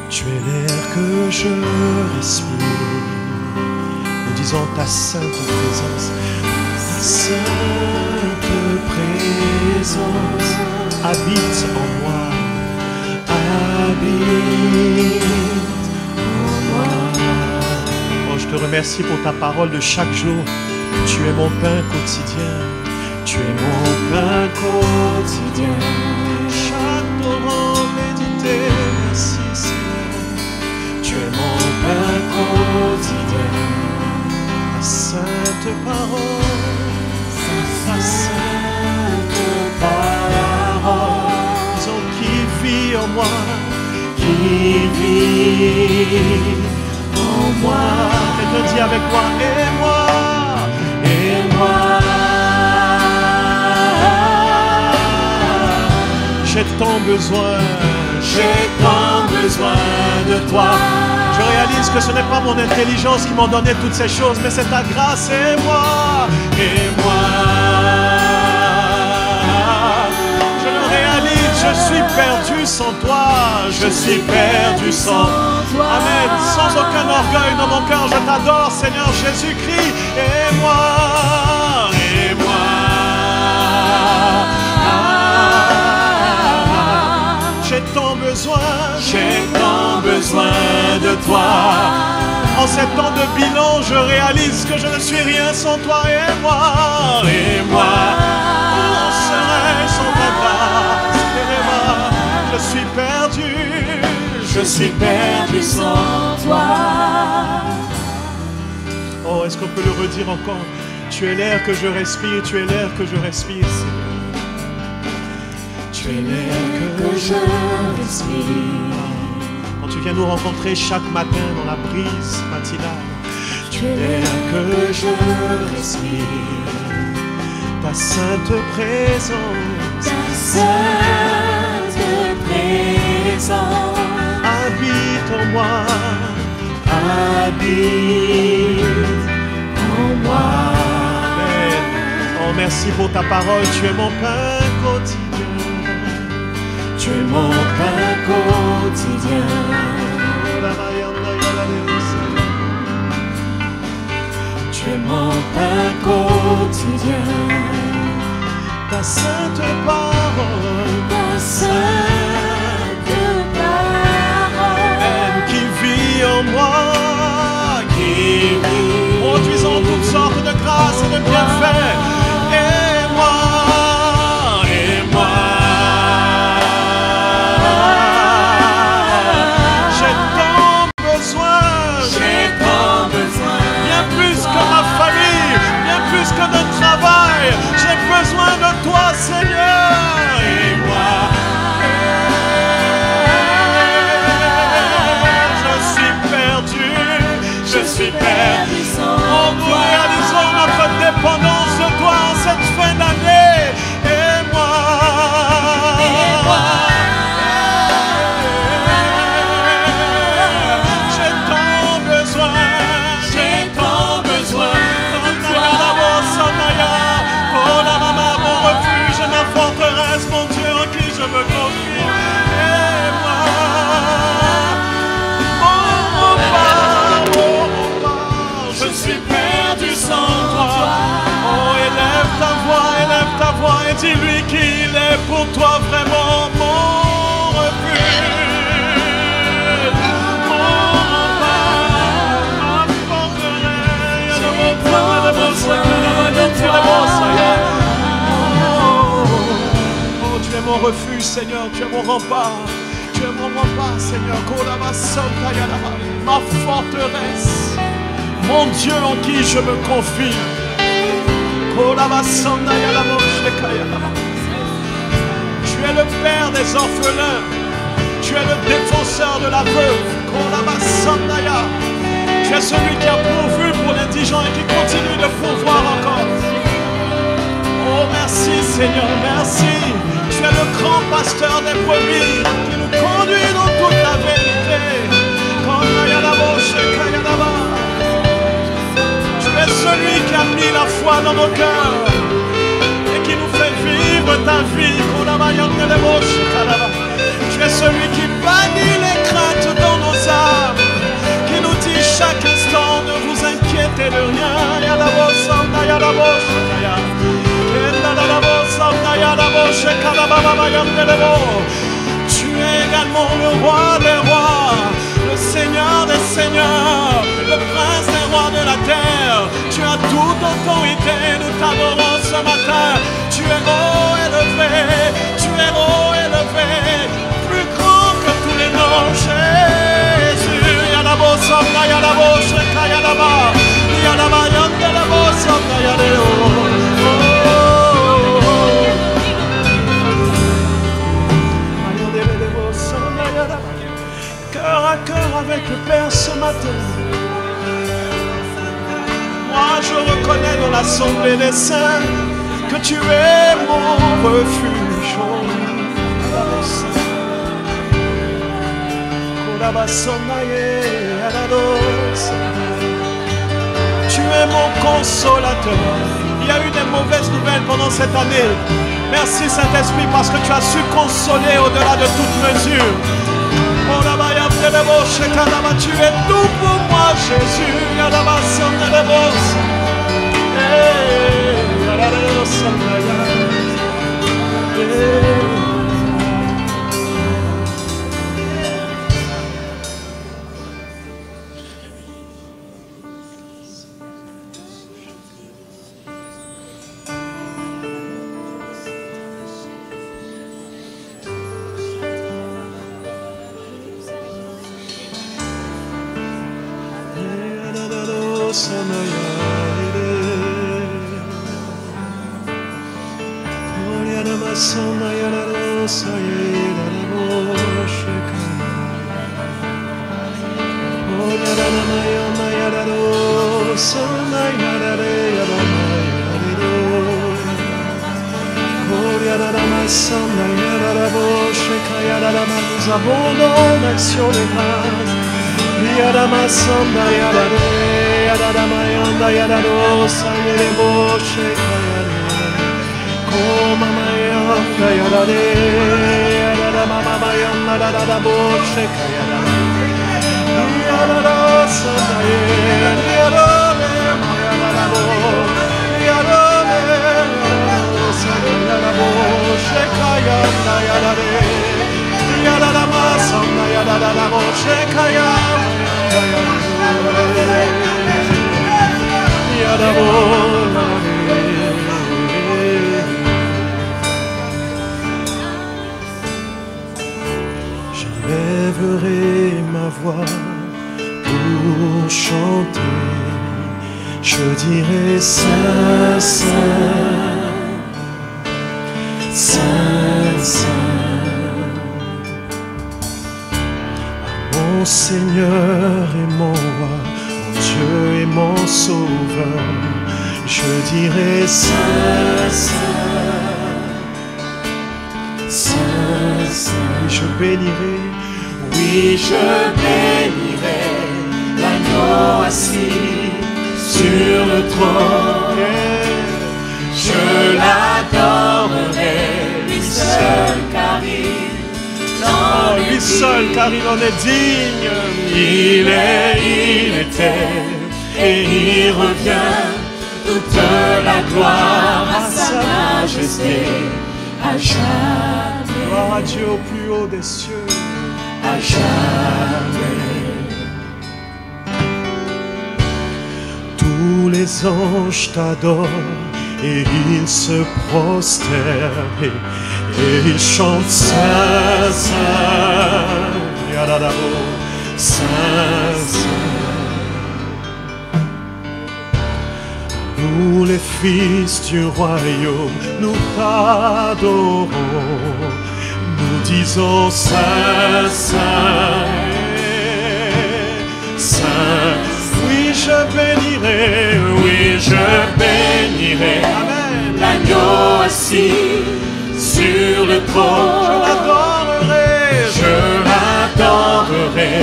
Tu es l'air que je respire. Nous disons ta sainte présence. Ta sainte présence habite en moi. Habite en moi. Oh, je te remercie pour ta parole de chaque jour. Tu es mon pain quotidien. Tu es mon pain quotidien. Chaque moment médité. Merci Seigneur. Tu es mon pain quotidien. Ta sainte parole. Ta sainte parole. Disons qui vit en moi. Qui vit en moi. Quelqu'un dit avec moi. Et moi. Et moi. J'ai tant besoin, j'ai tant besoin de toi. Je réalise que ce n'est pas mon intelligence qui m'a donné toutes ces choses, mais c'est ta grâce et moi. Et moi, je le réalise, je suis perdu sans toi. Je suis perdu sans toi. Amen. Sans aucun orgueil dans mon cœur, je t'adore, Seigneur Jésus-Christ. Et moi, et moi. J'ai tant besoin de toi. En ces temps de bilan, je réalise que je ne suis rien sans toi. Et moi, où serais-je sans ta grâce? Et moi, je suis perdu sans toi. Oh, est-ce qu'on peut le redire encore? Tu es l'air que je respire, tu es l'air que je respire, Seigneur. Tu es l'air que je respire. Quand tu viens nous rencontrer chaque matin dans la brise matinale, tu es l'air que je respire. Ta sainte présence, ta sainte présence habite en moi, habite en moi. Amen. Oh, merci pour ta parole, tu es mon pain quotidien. Tu es mon pain quotidien. Tu es mon pain quotidien. Ta sainte parole, ta sainte parole, qui vit en moi, qui vit, produisant toutes sortes de grâces et de bienfaits. Et moi. Que de travail, j'ai besoin de toi, Seigneur. Et moi, je suis perdu. Oh, nous réalisons notre dépendance de toi en cette fin d'année. Et moi, j'ai tant besoin de toi. Oh la maman, mon refuge, ma forteresse, mon Dieu en qui je me confie. Et moi, mon papa, je suis perdu sans toi. Oh, élève ta voix et dis-lui qu'il est pour toi vraiment mon refuge. Oh, tu es mon refuge, Seigneur, tu es mon rempart. Tu es mon rempart, Seigneur. Ma forteresse, mon Dieu en qui je me confie. Tu es le Père des orphelins. Tu es le défenseur de la veuve. Tu es celui qui a pourvu pour l'indigent et qui continue de pourvoir encore. Oh, merci Seigneur, merci. Tu es le grand pasteur des brebis qui nous conduit dans toute la vérité. Tu es celui qui a mis la foi dans nos cœurs et qui nous fait vivre ta vie. Tu es celui qui bannit les craintes dans nos âmes, qui nous dit chaque instant: ne vous inquiétez de rien. Tu es également le roi des rois, le Seigneur des seigneurs, le prince des rois de la terre. Tu as toute autorité, nous t'adorons ce matin. Tu es haut élevé, tu es haut élevé, plus grand que tous les noms, Jésus. Cœur à cœur avec le Père ce matin. Moi je reconnais dans l'assemblée des saints que tu es mon refuge. Tu es mon consolateur. Il y a eu des mauvaises nouvelles pendant cette année. Merci Saint-Esprit parce que tu as su consoler au-delà de toute mesure. Tu es tout pour moi, Jésus. Nous abondons d'action de grâce. J'élèverai ma voix pour chanter. Je dirai Saint, Saint, Saint, Saint. Mon Seigneur et mon roi, mon Dieu et mon sauveur. Je dirai Saint, Saint, Saint, Saint. Je bénirai, oui, je bénirai l'agneau assis sur le trône. Je l'adorerai, lui seul, car lui seul, car il en est digne. Il est, il était, et il revient. Toute la gloire à sa majesté, à jamais. Gloire à Dieu au plus haut des cieux, à jamais. Tous les anges t'adorent et ils se prosternent et ils chantent Saint, Saint, Saint, Saint. Nous les fils du royaume, nous t'adorons, nous disons Saint, Saint, Saint. Oui, l'agneau assis sur le trône. Je l'adorerai,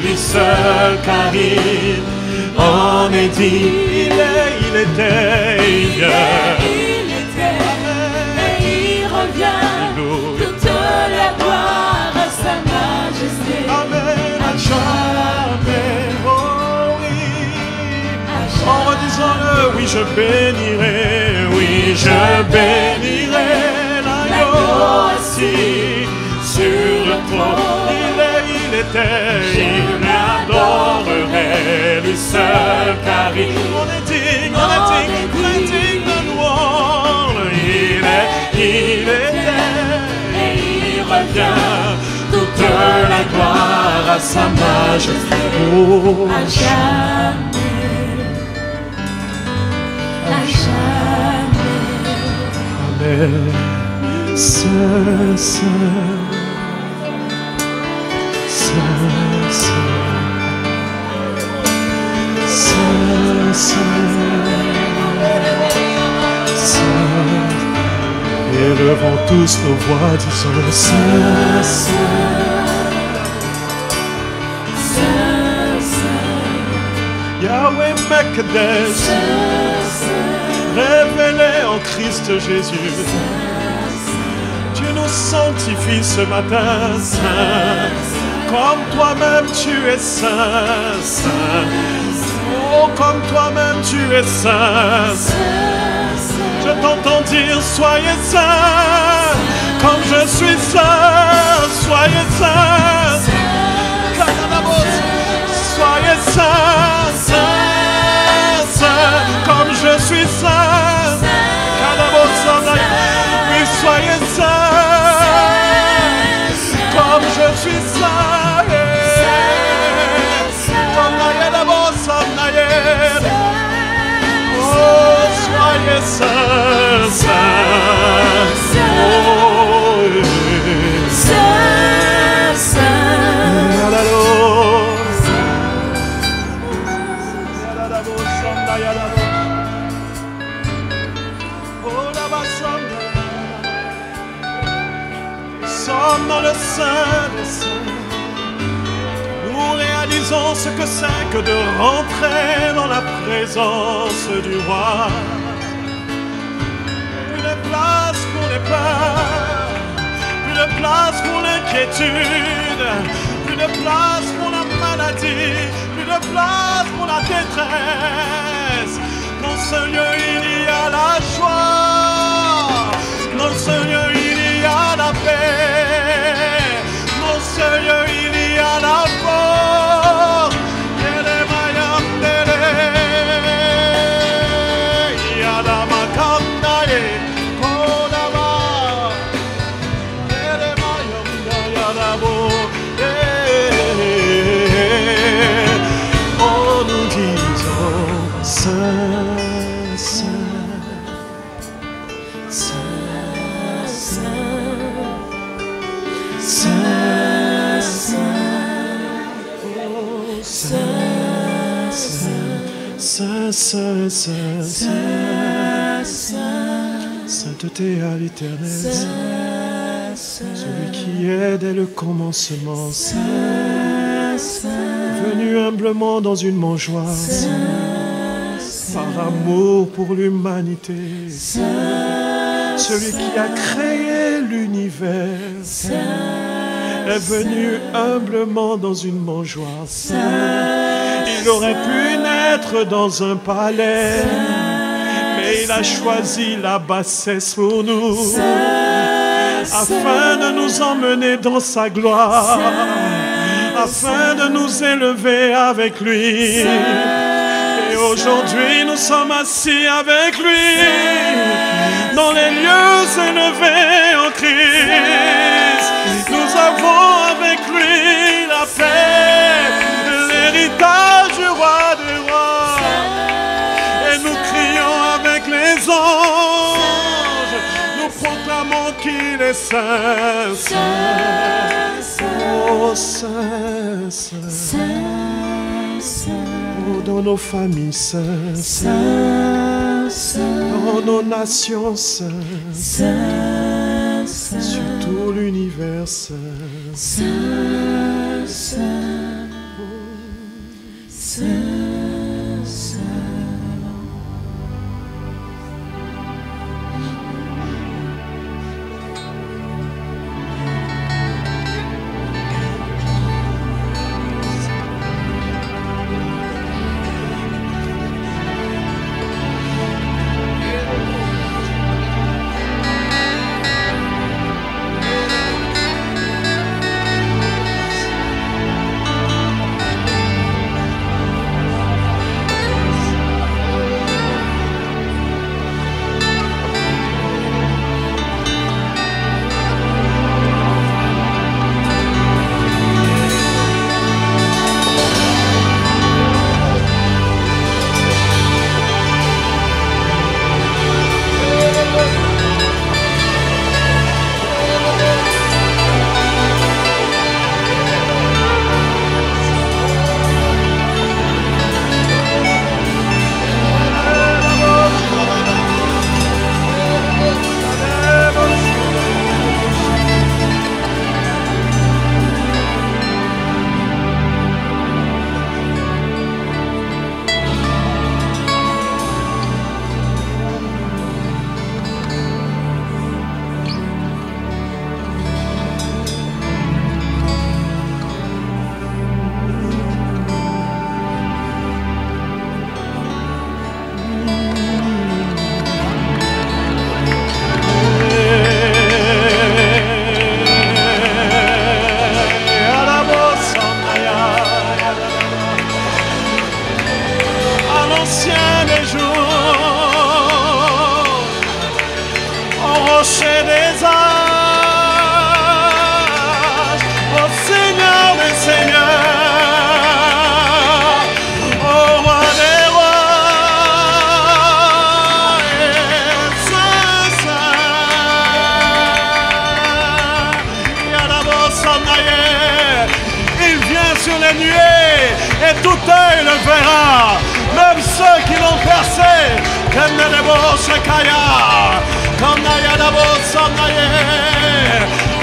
lui seul, car il en est dit. Il était, il vient. Et il revient. Toute la gloire à sa majesté. Amen, à jamais, oh oui. En redisant-le, oui je bénirai, oui je bénirai l'agneau assis sur le trône. Il était, il l'adorerait, lui seul, car il est digne de louange. Il était, et il revient. toute la gloire à sa majesté. oh, À jamais. À jamais. Amen. Saint, Saint, Saint, Saint, Saint, Saint. Élevons tous nos voix, disons Saint, Saint, Yahweh Mekadesh, révélé en Christ Jésus. Tu nous sanctifies ce matin, Saint, comme toi-même tu es saint, Saint. Oh, comme toi-même tu es saint, je t'entends dire soyez saints, comme je suis saint, soyez saints, soyez saints, saints, saints, comme je suis saint, oui, soyez saints, comme je suis saint, comme oh, soyez saints, saints, oh, Saint, Saint, sommes dans le Saint des Saints. Nous réalisons ce que c'est que de rentrer dans la présence du Roi. Plus de place pour les peurs, plus de place pour l'inquiétude, plus de place pour la maladie, plus de place pour la détresse. Dans ce lieu il y a la joie, dans ce lieu il y a la paix, dans ce lieu il y a la force. Oh, nous disons Saint, Saint, Saint, Saint, Saint, Saint, Saint, Saint, sainteté à l'éternel, celui qui est dès le commencement, venu humblement dans une mangeoire, par amour pour l'humanité, celui qui a créé l'univers, est venu humblement dans une mangeoire. Il aurait pu naître dans un palais, mais il a choisi la bassesse pour nous, afin de nous emmener dans sa gloire, afin de nous élever avec lui. Et aujourd'hui nous sommes assis avec lui dans les lieux élevés en Christ. Nous avons avec lui la paix, l'héritage du roi des rois. Et nous crions avec les anges, nous proclamons qu'il est saint, saint, oh saint, saint, oh dans nos familles saint, saint, dans nos nations, Saint, Saint, sur tout l'univers, Saint, Saint, Saint, Saint, Saint.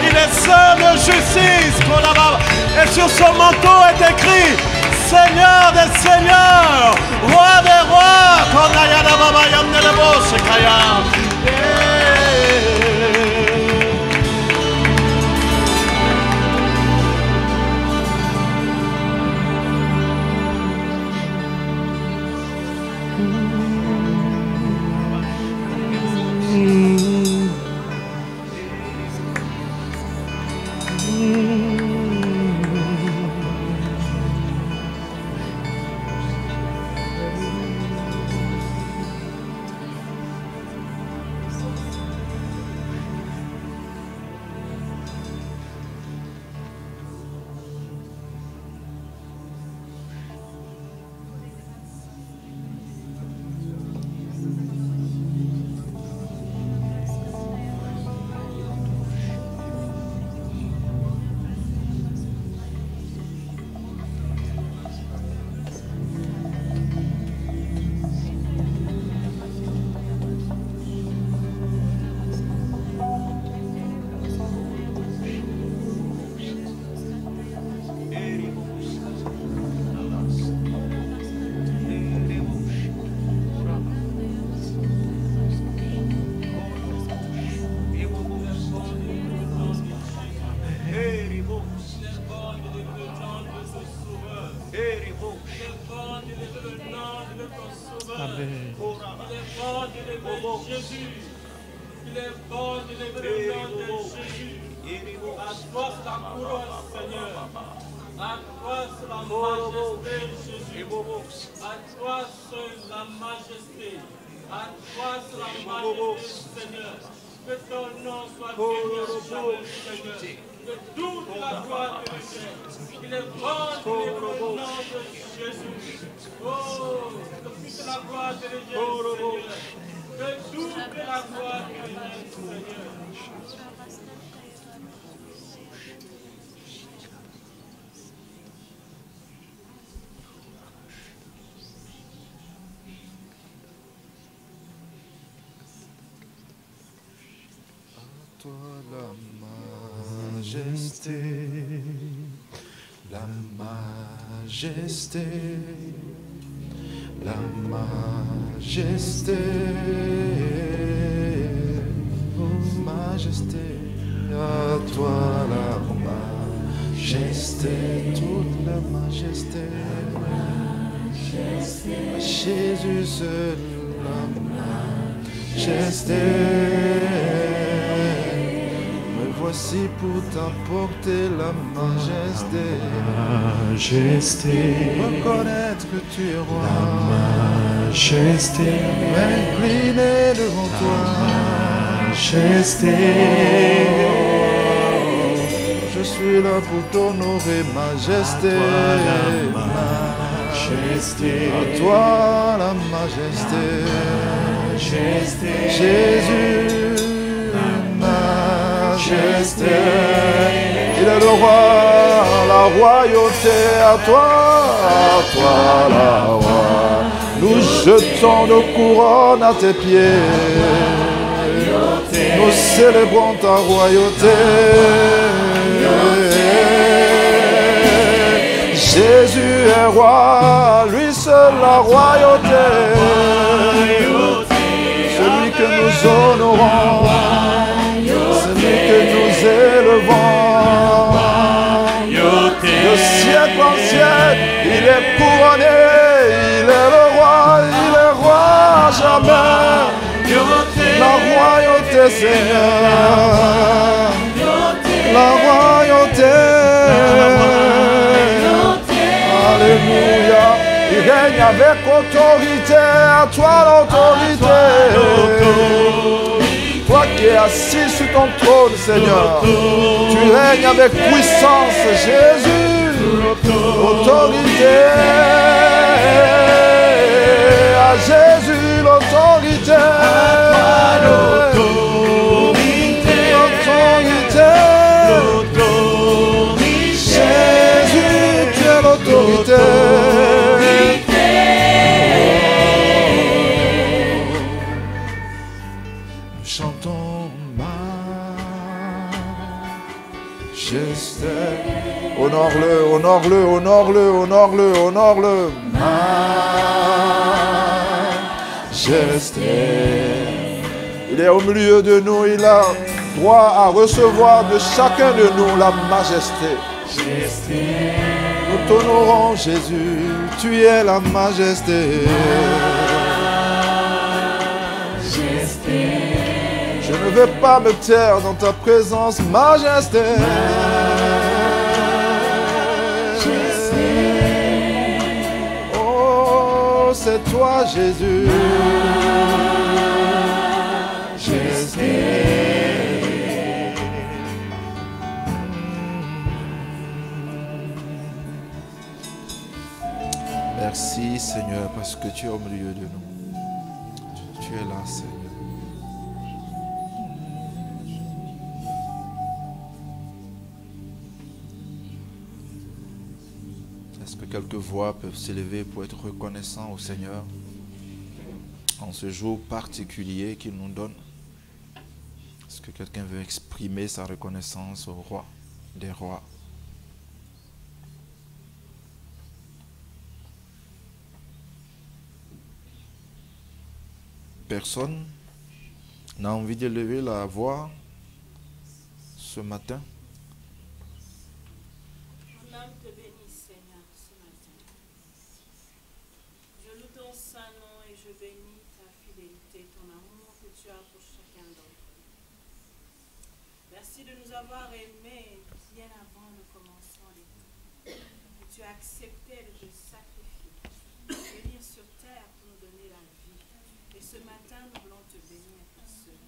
Il est saint de justice. Et sur son manteau est écrit Seigneur des seigneurs, roi des rois. toi la majesté, la majesté, la majesté, majesté, à toi la majesté, toute la majesté, Jésus seul la majesté. Me voici pour t'apporter la majesté. Majesté, Reconnaître que tu es roi. majesté, M'incliner devant toi. majesté. Je suis là pour t'honorer, majesté. Majesté, À toi la majesté. majesté, Jésus, majesté. Il est le roi, la royauté. À toi la roi. Nous jetons nos couronnes à tes pieds. Nous célébrons ta royauté. Jésus est roi, lui seul la royauté. Celui que nous honorons, celui que nous élevons. De siècle en siècle, il est couronné, il est le roi, il est roi à jamais. La royauté, Seigneur, la royauté. Alléluia, il règne avec autorité, à toi l'autorité. Toi qui es assis sur ton trône, Seigneur, tu règnes avec puissance, Jésus, autorité. À Jésus l'autorité. Jésus, tu es l'autorité. Nous chantons majesté. Honore-le, honore-le, honore-le, honore-le, honore-le. Majesté. Il est au milieu de nous, il a droit à recevoir de chacun de nous la majesté. Nous t'honorons, Jésus, tu es la majesté. Je ne veux pas me taire dans ta présence, majesté. Oh, c'est toi, Jésus. Merci Seigneur parce que tu es au milieu de nous. Tu es là Seigneur. Est-ce que quelques voix peuvent s'élever pour être reconnaissants au Seigneur en ce jour particulier qu'il nous donne? Est-ce que quelqu'un veut exprimer sa reconnaissance au roi des rois? Personne n'a envie d'élever la voix ce matin? Mon âme te bénit, Seigneur, ce matin. Je loue ton saint nom et je bénis ta fidélité, ton amour que tu as pour chacun d'entre nous. Merci de nous avoir aimés bien avant le commencement des temps. Et tu as accepté de te sacrifier, de venir sur terre pour nous donner la vie. Et ce matin, nous voulons te bénir pour cela.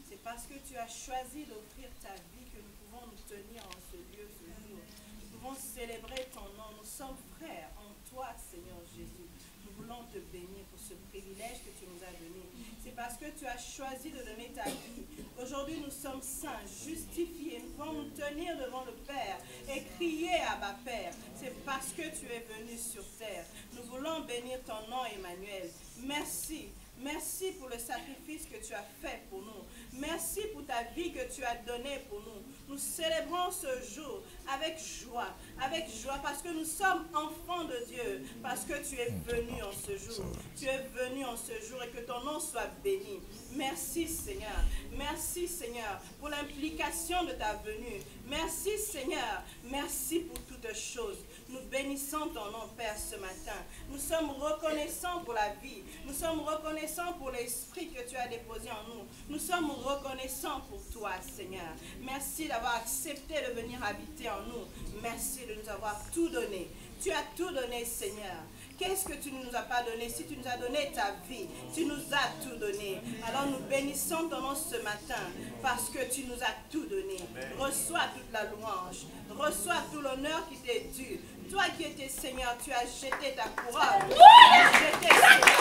C'est parce que tu as choisi d'offrir ta vie que nous pouvons nous tenir en ce lieu ce jour. Nous pouvons célébrer ton nom. Nous sommes frères en toi, Seigneur Jésus. Nous voulons te bénir pour ce privilège que tu nous as donné. C'est parce que tu as choisi de donner ta vie. Aujourd'hui, nous sommes saints, justifiés. Nous pouvons nous tenir devant le Père et crier à Abba Père. C'est parce que tu es venu sur terre. Nous voulons bénir ton nom, Emmanuel. Merci. Merci pour le sacrifice que tu as fait pour nous. Merci pour ta vie que tu as donnée pour nous. Nous célébrons ce jour avec joie parce que nous sommes enfants de Dieu, parce que tu es venu en ce jour. Tu es venu en ce jour et que ton nom soit béni. Merci Seigneur. Merci Seigneur pour l'implication de ta venue. Merci Seigneur. Merci pour toutes choses. Nous bénissons ton nom, Père, ce matin. Nous sommes reconnaissants pour la vie. Nous sommes reconnaissants pour l'esprit que tu as déposé en nous. Nous sommes reconnaissants pour toi, Seigneur. Merci d'avoir accepté de venir habiter en nous. Merci de nous avoir tout donné. Tu as tout donné, Seigneur. Qu'est-ce que tu ne nous as pas donné? Si tu nous as donné ta vie, tu nous as tout donné. Alors nous bénissons ton nom ce matin parce que tu nous as tout donné. Reçois toute la louange. Reçois tout l'honneur qui t'est dû. Toi qui étais Seigneur, tu as jeté ta couronne. Tu as jeté alors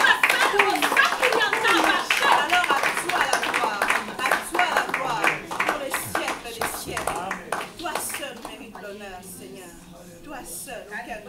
à toi la gloire. À toi la gloire pour les siècles des siècles. Toi seul mérites l'honneur, Seigneur. Toi seul, auquel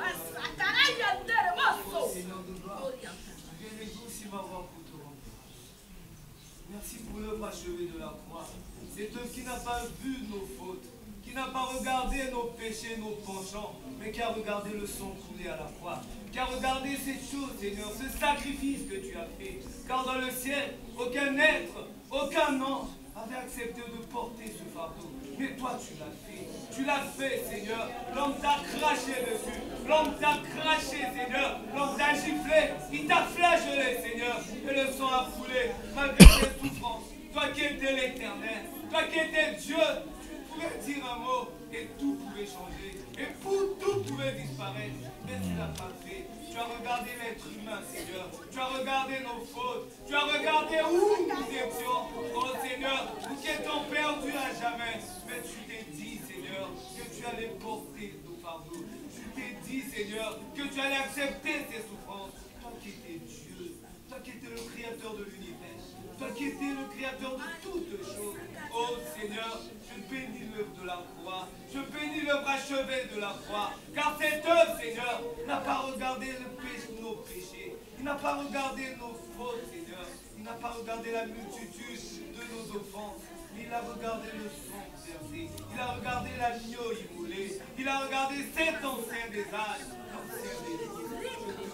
merci pour l'œuvre achevée de la croix. C'est eux qui n'a pas vu nos fautes, qui n'a pas regardé nos péchés, nos penchants, mais qui a regardé le sang coulé à la croix, qui a regardé ces choses, Seigneur, ce sacrifice que tu as fait. Car dans le ciel, aucun être, aucun ange avait accepté de porter ce fardeau. Mais toi, tu l'as fait. Tu l'as fait, Seigneur. L'homme t'a craché dessus. L'homme t'a craché, Seigneur. L'homme t'a giflé. Il t'a flagellé, Seigneur. Et le sang a coulé malgré tes souffrances. Toi qui étais l'Éternel, toi qui étais Dieu, tu pouvais dire un mot et tout pouvait changer. Et tout pouvait disparaître. Mais tu ne l'as pas fait. Tu as regardé l'être humain, Seigneur. Tu as regardé nos fautes. Tu as regardé où nous étions. Oh Seigneur, nous qui étions perdus à jamais. Mais tu t'es dit, Seigneur, que tu allais porter nos fardeaux. Tu t'es dit, Seigneur, que tu allais accepter ces souffrances. Toi qui étais Dieu, toi qui étais le créateur de l'univers, toi qui étais le créateur de toutes choses. Oh Seigneur, je bénis l'œuvre de la croix. Je bénis l'œuvre achevée de la croix. Car cette œuvre, Seigneur, n'a pas regardé nos péchés. Il n'a pas regardé nos fautes, Seigneur. Il n'a pas regardé la multitude de nos offenses. Il a regardé le sang versé. Il a regardé l'agneau immolé. Il a regardé cet ancien des âges. L'ancien des jours. Je te bénis.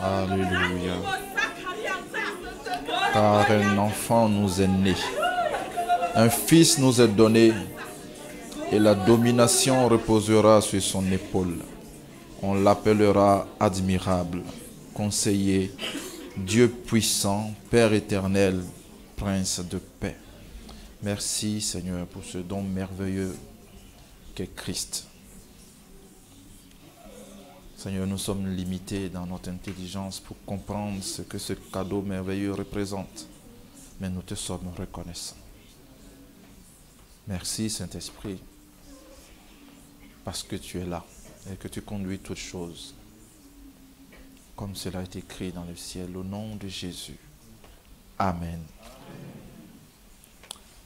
Alléluia. Car un enfant nous est né, un fils nous est donné, et la domination reposera sur son épaule. On l'appellera admirable, conseiller, Dieu puissant, Père éternel, Prince de paix. Merci Seigneur pour ce don merveilleux qu'est Christ. Seigneur, nous sommes limités dans notre intelligence pour comprendre ce que ce cadeau merveilleux représente. Mais nous te sommes reconnaissants. Merci Saint-Esprit, parce que tu es là et que tu conduis toutes choses, comme cela est écrit dans le ciel, au nom de Jésus. Amen.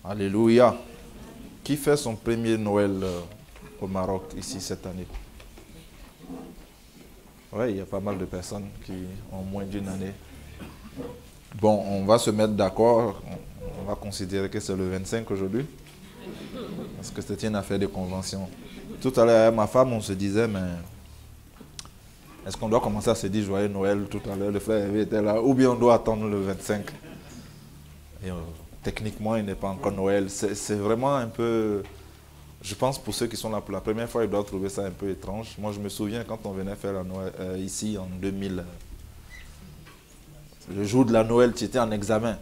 Alléluia. Qui fait son premier Noël au Maroc ici cette année? Oui, il y a pas mal de personnes qui ont moins d'une année. Bon, on va se mettre d'accord. On va considérer que c'est le 25 aujourd'hui. Parce que c'était une affaire de convention. Tout à l'heure, avec ma femme, on se disait, mais est-ce qu'on doit commencer à se dire Joyeux Noël tout à l'heure? Le frère Hervé était là. Ou bien on doit attendre le 25. Et techniquement, il n'est pas encore Noël. C'est vraiment un peu... Je pense pour ceux qui sont là pour la première fois, ils doivent trouver ça un peu étrange. Moi, je me souviens quand on venait faire la Noël ici en 2000. Le jour de la Noël, tu étais en examen.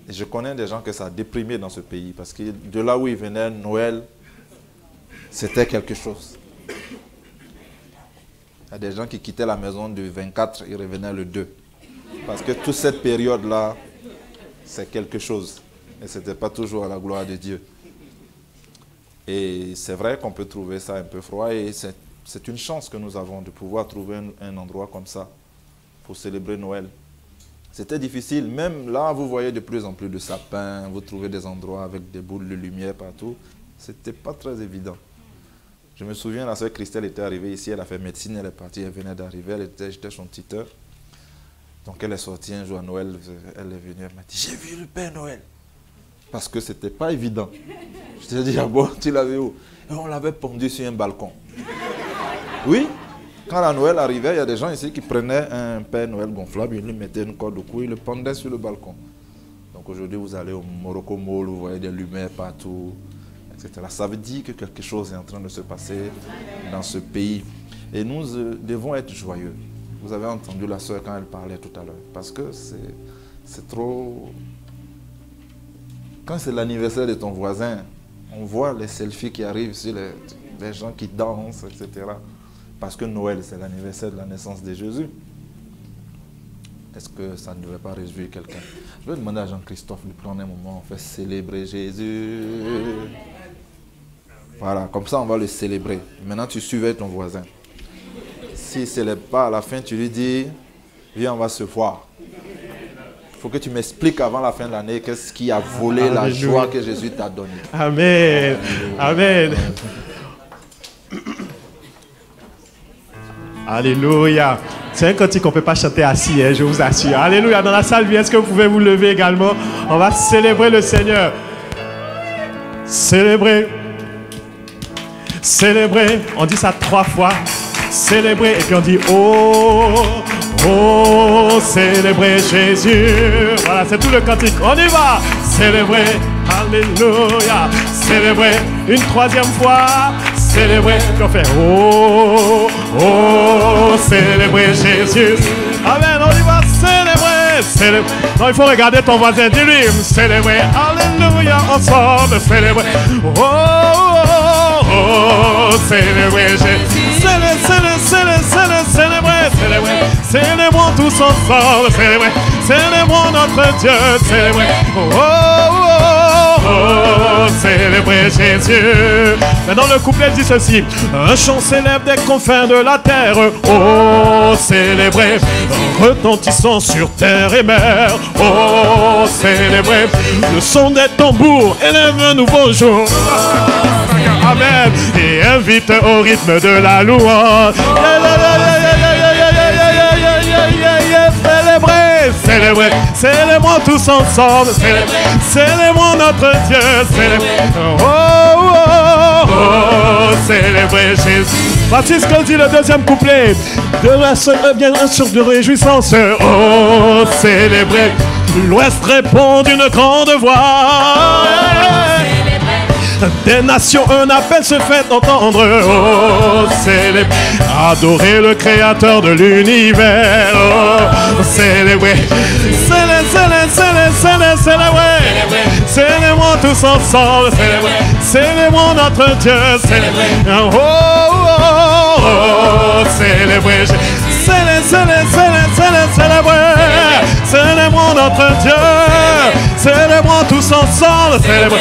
Et je connais des gens que ça a déprimé dans ce pays. Parce que de là où ils venaient, Noël, c'était quelque chose. Il y a des gens qui quittaient la maison du 24, ils revenaient le 2. Parce que toute cette période-là, c'est quelque chose. Et ce n'était pas toujours à la gloire de Dieu. Et c'est vrai qu'on peut trouver ça un peu froid. Et c'est une chance que nous avons de pouvoir trouver un endroit comme ça pour célébrer Noël. C'était difficile. Même là, vous voyez de plus en plus de sapins. Vous trouvez des endroits avec des boules de lumière partout. Ce n'était pas très évident. Je me souviens, la sœur Christelle était arrivée ici. Elle a fait médecine. Elle est partie. Elle venait d'arriver. J'étais son tuteur. Donc elle est sortie un jour à Noël. Elle est venue. Elle m'a dit, j'ai vu le Père Noël. Parce que ce n'était pas évident. Je te dis, ah bon, tu l'avais où? Et on l'avait pendu sur un balcon. Oui, quand la Noël arrivait, il y a des gens ici qui prenaient un Père Noël gonflable, ils lui mettaient une corde au cou, ils le pendaient sur le balcon. Donc aujourd'hui, vous allez au Morocco Mall, vous voyez des lumières partout, etc. Ça veut dire que quelque chose est en train de se passer dans ce pays. Et nous devons être joyeux. Vous avez entendu la sœur quand elle parlait tout à l'heure. Parce que c'est trop... Quand c'est l'anniversaire de ton voisin, on voit les selfies qui arrivent sur les gens qui dansent, etc. Parce que Noël, c'est l'anniversaire de la naissance de Jésus. Est-ce que ça ne devrait pas réjouir quelqu'un? Je vais demander à Jean-Christophe de prendre un moment, on fait célébrer Jésus. Voilà, comme ça on va le célébrer. Maintenant tu surveilles ton voisin. S'il ne célèbre pas, à la fin tu lui dis, viens on va se voir. Il faut que tu m'expliques avant la fin de l'année qu'est-ce qui a volé la joie que Jésus t'a donnée. Amen. Amen. Alléluia. C'est un cantique qu'on ne peut pas chanter assis, hein, je vous assure. Alléluia. Dans la salle, est-ce que vous pouvez vous lever également? On va célébrer le Seigneur. Célébrer. Célébrer. On dit ça 3 fois. Célébrer. Et puis on dit oh. Oh, célébrer Jésus. Voilà, c'est tout le cantique. On y va. Célébrer. Alléluia. Célébrer. Une 3e fois. Célébrer. Puis on fait oh, oh, célébrer Jésus. Amen. On y va. Célébrer. Célébrer. Non, il faut regarder ton voisin. Dis-lui. Célébrer. Alléluia. Ensemble. Célébrer. Oh, oh, oh, célébrer Jésus. Célébrer. Célébrons tous ensemble, célébrons notre Dieu, célébrons, célébrer Jésus. Maintenant le couplet dit ceci, un chant s'élève des confins de la terre, oh célébrer, retentissant sur terre et mer, oh célébrer, le son des tambours élève un nouveau jour. Amen. Et invite au rythme de la louange. Célébrer, célébrons tous ensemble, célébrons notre Dieu, oh, oh, oh, oh, célébrer Jésus. Voici ce qu'on dit le 2e couplet, bien un sur de réjouissance, oh, célébrer, l'Ouest répond d'une grande voix. Des nations, un appel se fait entendre. Oh, célébrer, adorer le Créateur de l'univers. Oh, célébrer, célébrons tous ensemble. Célébrons notre Dieu. Oh, oh, oh, célébrer. Célébrons notre Dieu. Célébrons tous ensemble. Célébrons.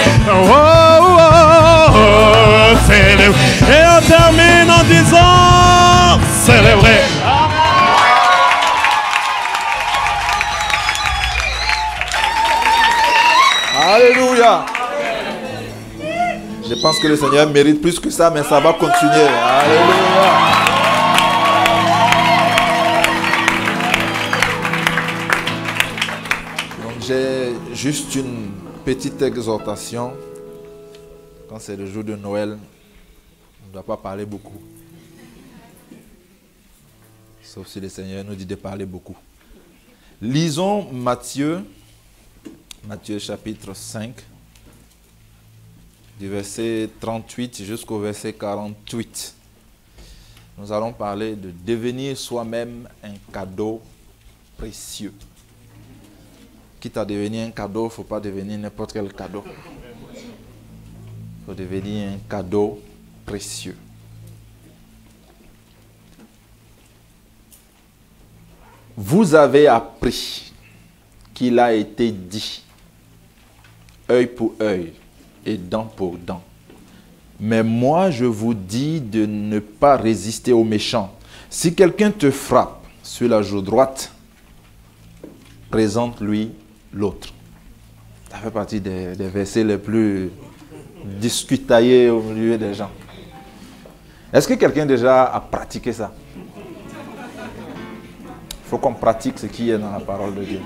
Célébrons. Et on termine en disant célébrer. Alléluia. Je pense que le Seigneur mérite plus que ça, mais ça va continuer. Alléluia. Donc j'ai juste une petite exhortation. Quand c'est le jour de Noël, on ne doit pas parler beaucoup. Sauf si le Seigneur nous dit de parler beaucoup. Lisons Matthieu chapitre 5. Du verset 38 jusqu'au verset 48. Nous allons parler de devenir soi-même un cadeau précieux. Quitte à devenir un cadeau, il ne faut pas devenir n'importe quel cadeau. Il faut devenir un cadeau précieux. Vous avez appris qu'il a été dit, œil pour œil et dent pour dent. Mais moi, je vous dis de ne pas résister aux méchants. Si quelqu'un te frappe sur la joue droite, présente-lui l'autre. Ça fait partie des versets les plus discutaillés au milieu des gens. Est-ce que quelqu'un déjà a pratiqué ça? Il faut qu'on pratique ce qui est dans la parole de Dieu.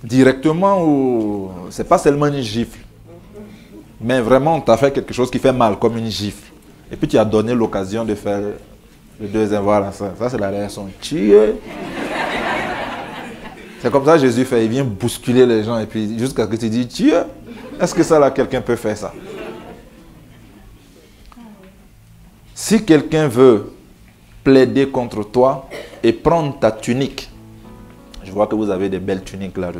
Directement, ou c'est pas seulement une gifle, mais vraiment on t'a fait quelque chose qui fait mal, comme une gifle. Et puis tu as donné l'occasion de faire le deuxième, voilà, ça c'est la réaction. C'est comme ça que Jésus fait, il vient bousculer les gens et puis jusqu'à ce que tu dis, est-ce que ça là, quelqu'un peut faire ça? Si quelqu'un veut plaider contre toi et prendre ta tunique, je vois que vous avez des belles tuniques là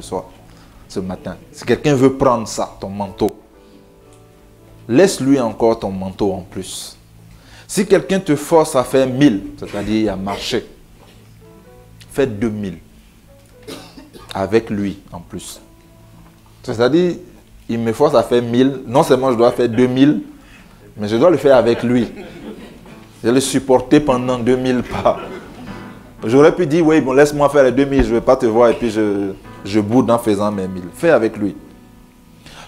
ce matin. Si quelqu'un veut prendre ça, ton manteau, laisse-lui encore ton manteau en plus. Si quelqu'un te force à faire 1000, c'est-à-dire à marcher, fais 2000 avec lui en plus. C'est-à-dire, il me force à faire 1000, non seulement je dois faire 2000, mais je dois le faire avec lui. Je vais le supporter pendant 2000 pas. J'aurais pu dire, oui, bon, laisse-moi faire les 2000, je ne vais pas te voir et puis je boude en faisant mes 1000. Fais avec lui.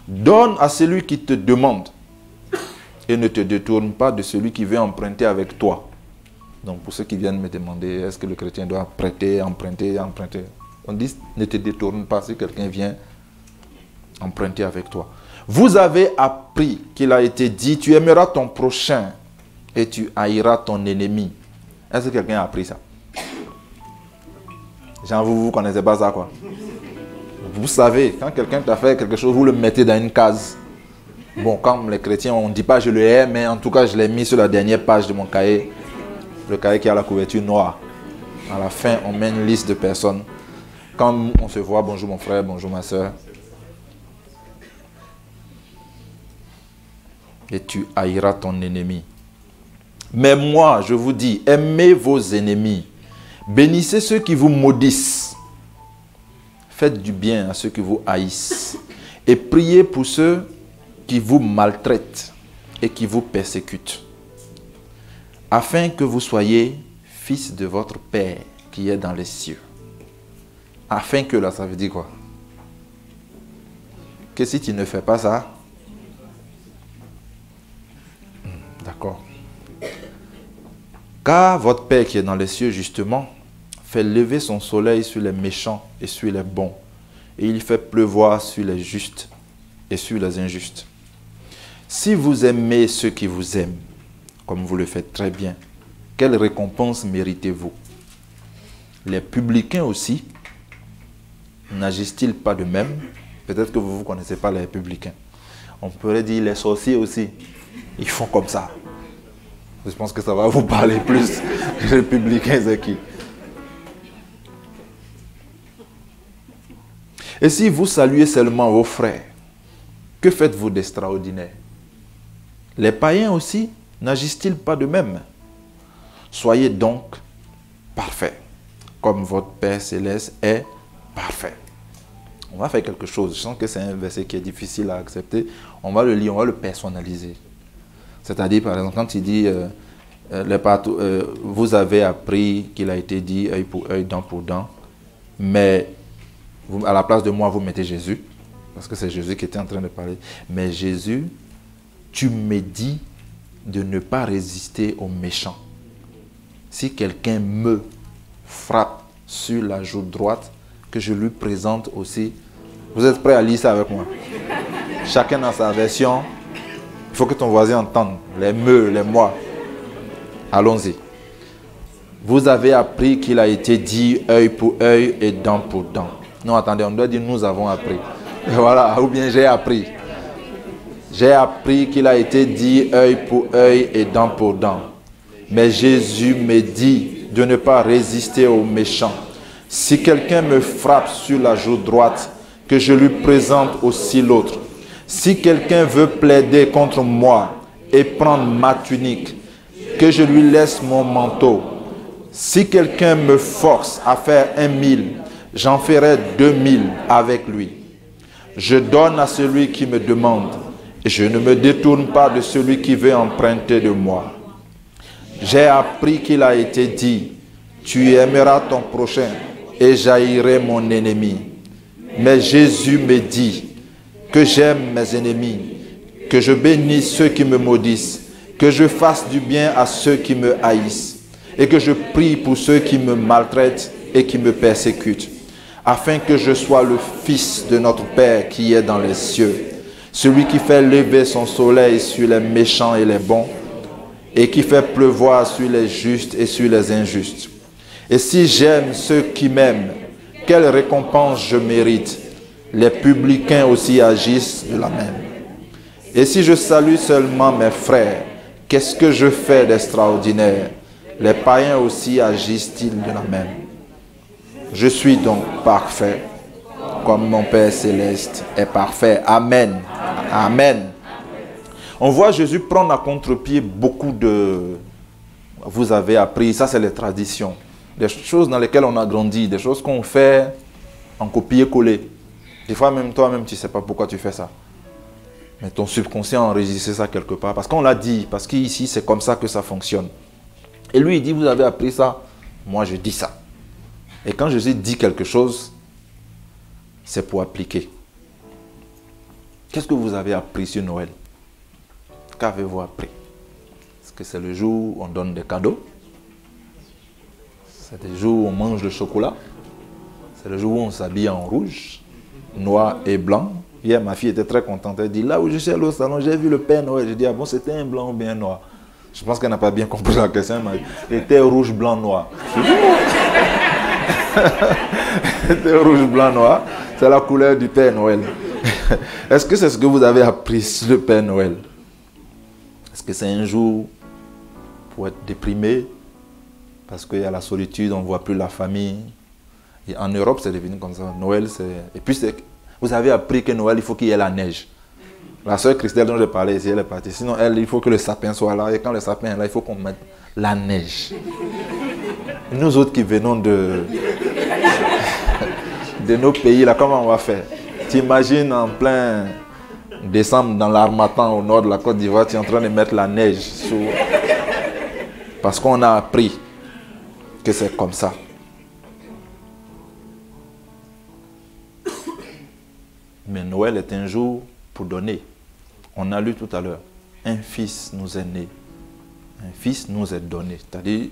Donne à celui qui te demande et ne te détourne pas de celui qui veut emprunter avec toi. Donc pour ceux qui viennent me demander, est-ce que le chrétien doit prêter, emprunter? On dit, ne te détourne pas si quelqu'un vient emprunter avec toi. Vous avez appris qu'il a été dit, tu aimeras ton prochain et tu haïras ton ennemi. Est-ce que quelqu'un a appris ça? Genre, vous ne connaissez pas ça, quoi. Vous savez, quand quelqu'un t'a fait quelque chose, vous le mettez dans une case. Bon, comme les chrétiens, on ne dit pas je le hais, mais en tout cas, je l'ai mis sur la dernière page de mon cahier. Le cahier qui a la couverture noire. À la fin, on met une liste de personnes. Quand on se voit, bonjour mon frère, bonjour ma soeur. Et tu haïras ton ennemi. Mais moi, je vous dis, aimez vos ennemis. Bénissez ceux qui vous maudissent. Faites du bien à ceux qui vous haïssent. Et priez pour ceux qui vous maltraitent et qui vous persécutent. Afin que vous soyez fils de votre Père qui est dans les cieux. Afin que, là, ça veut dire quoi? Que si tu ne fais pas ça, d'accord. Car votre Père qui est dans les cieux, justement, fait lever son soleil sur les méchants et sur les bons. Et il fait pleuvoir sur les justes et sur les injustes. Si vous aimez ceux qui vous aiment, comme vous le faites très bien, quelle récompense méritez-vous? Les publicains aussi, n'agissent-ils pas de même? Peut-être que vous ne connaissez pas les publicains. On pourrait dire les sorciers aussi. Ils font comme ça. Je pense que ça va vous parler plus. Les publicains, c'est qui? Et si vous saluez seulement vos frères, que faites-vous d'extraordinaire? Les païens aussi n'agissent-ils pas de même? Soyez donc parfaits, comme votre Père Céleste est parfait. On va faire quelque chose. Je sens que c'est un verset qui est difficile à accepter. On va le lire, on va le personnaliser. C'est-à-dire, par exemple, quand il dit vous avez appris qu'il a été dit œil pour œil, dent pour dent, mais à la place de moi, vous mettez Jésus, parce que c'est Jésus qui était en train de parler. Mais Jésus, tu me dis de ne pas résister aux méchants. Si quelqu'un me frappe sur la joue droite, que je lui présente aussi. Vous êtes prêts à lire ça avec moi? Chacun dans sa version. Il faut que ton voisin entende. Les me, les moi. Allons-y. Vous avez appris qu'il a été dit œil pour œil et dent pour dent. Non, attendez, on doit dire nous avons appris. Et voilà, ou bien j'ai appris. J'ai appris qu'il a été dit œil pour œil et dent pour dent. Mais Jésus me dit de ne pas résister aux méchants. Si quelqu'un me frappe sur la joue droite, que je lui présente aussi l'autre. Si quelqu'un veut plaider contre moi et prendre ma tunique, que je lui laisse mon manteau. Si quelqu'un me force à faire 1000, j'en ferai 2000 avec lui. Je donne à celui qui me demande, et je ne me détourne pas de celui qui veut emprunter de moi. J'ai appris qu'il a été dit, tu aimeras ton prochain et j'haïrai mon ennemi. Mais Jésus me dit que j'aime mes ennemis, que je bénisse ceux qui me maudissent, que je fasse du bien à ceux qui me haïssent et que je prie pour ceux qui me maltraitent et qui me persécutent, afin que je sois le fils de notre Père qui est dans les cieux, celui qui fait lever son soleil sur les méchants et les bons et qui fait pleuvoir sur les justes et sur les injustes. Et si j'aime ceux qui m'aiment, quelle récompense je mérite? Les publicains aussi agissent de la même. Et si je salue seulement mes frères, qu'est-ce que je fais d'extraordinaire? Les païens aussi agissent-ils de la même? Je suis donc parfait, comme mon Père Céleste est parfait. Amen. Amen. On voit Jésus prendre à contre-pied beaucoup de... Vous avez appris, ça c'est les traditions. Des choses dans lesquelles on a grandi, des choses qu'on fait en copier-coller. Des fois même toi-même tu ne sais pas pourquoi tu fais ça. Mais ton subconscient a enregistré ça quelque part. Parce qu'on l'a dit, parce qu'ici c'est comme ça que ça fonctionne. Et lui il dit, vous avez appris ça, moi je dis ça. Et quand Jésus dit quelque chose, c'est pour appliquer. Qu'est-ce que vous avez appris sur Noël? Qu'avez-vous appris? Est-ce que c'est le jour où on donne des cadeaux? C'est le jour où on mange le chocolat? C'est le jour où on s'habille en rouge, noir et blanc? Hier, ma fille était très contente. Elle dit, là où je suis allé au salon, j'ai vu le Père Noël. Je dis, ah bon, c'était un blanc ou bien noir? Je pense qu'elle n'a pas bien compris la question. Elle était rouge, blanc, noir. C'était rouge, blanc, noir. C'est la couleur du Père Noël. Est-ce que c'est ce que vous avez appris sur le Père Noël? Est-ce que c'est un jour pour être déprimé? Parce qu'il y a la solitude, on ne voit plus la famille. Et en Europe, c'est devenu comme ça. Noël, c'est... Et puis, vous avez appris que Noël, il faut qu'il y ait la neige. La sœur Christelle dont je parlais ici, elle est partie. Sinon, elle, il faut que le sapin soit là. Et quand le sapin est là, il faut qu'on mette la neige. Et nous autres qui venons de nos pays, là, comment on va faire? T'imagines en plein décembre, dans l'Harmattan, au nord de la Côte d'Ivoire, tu es en train de mettre la neige sur... Parce qu'on a appris que c'est comme ça. Mais Noël est un jour pour donner. On a lu tout à l'heure, un fils nous est né, un fils nous est donné. C'est-à-dire,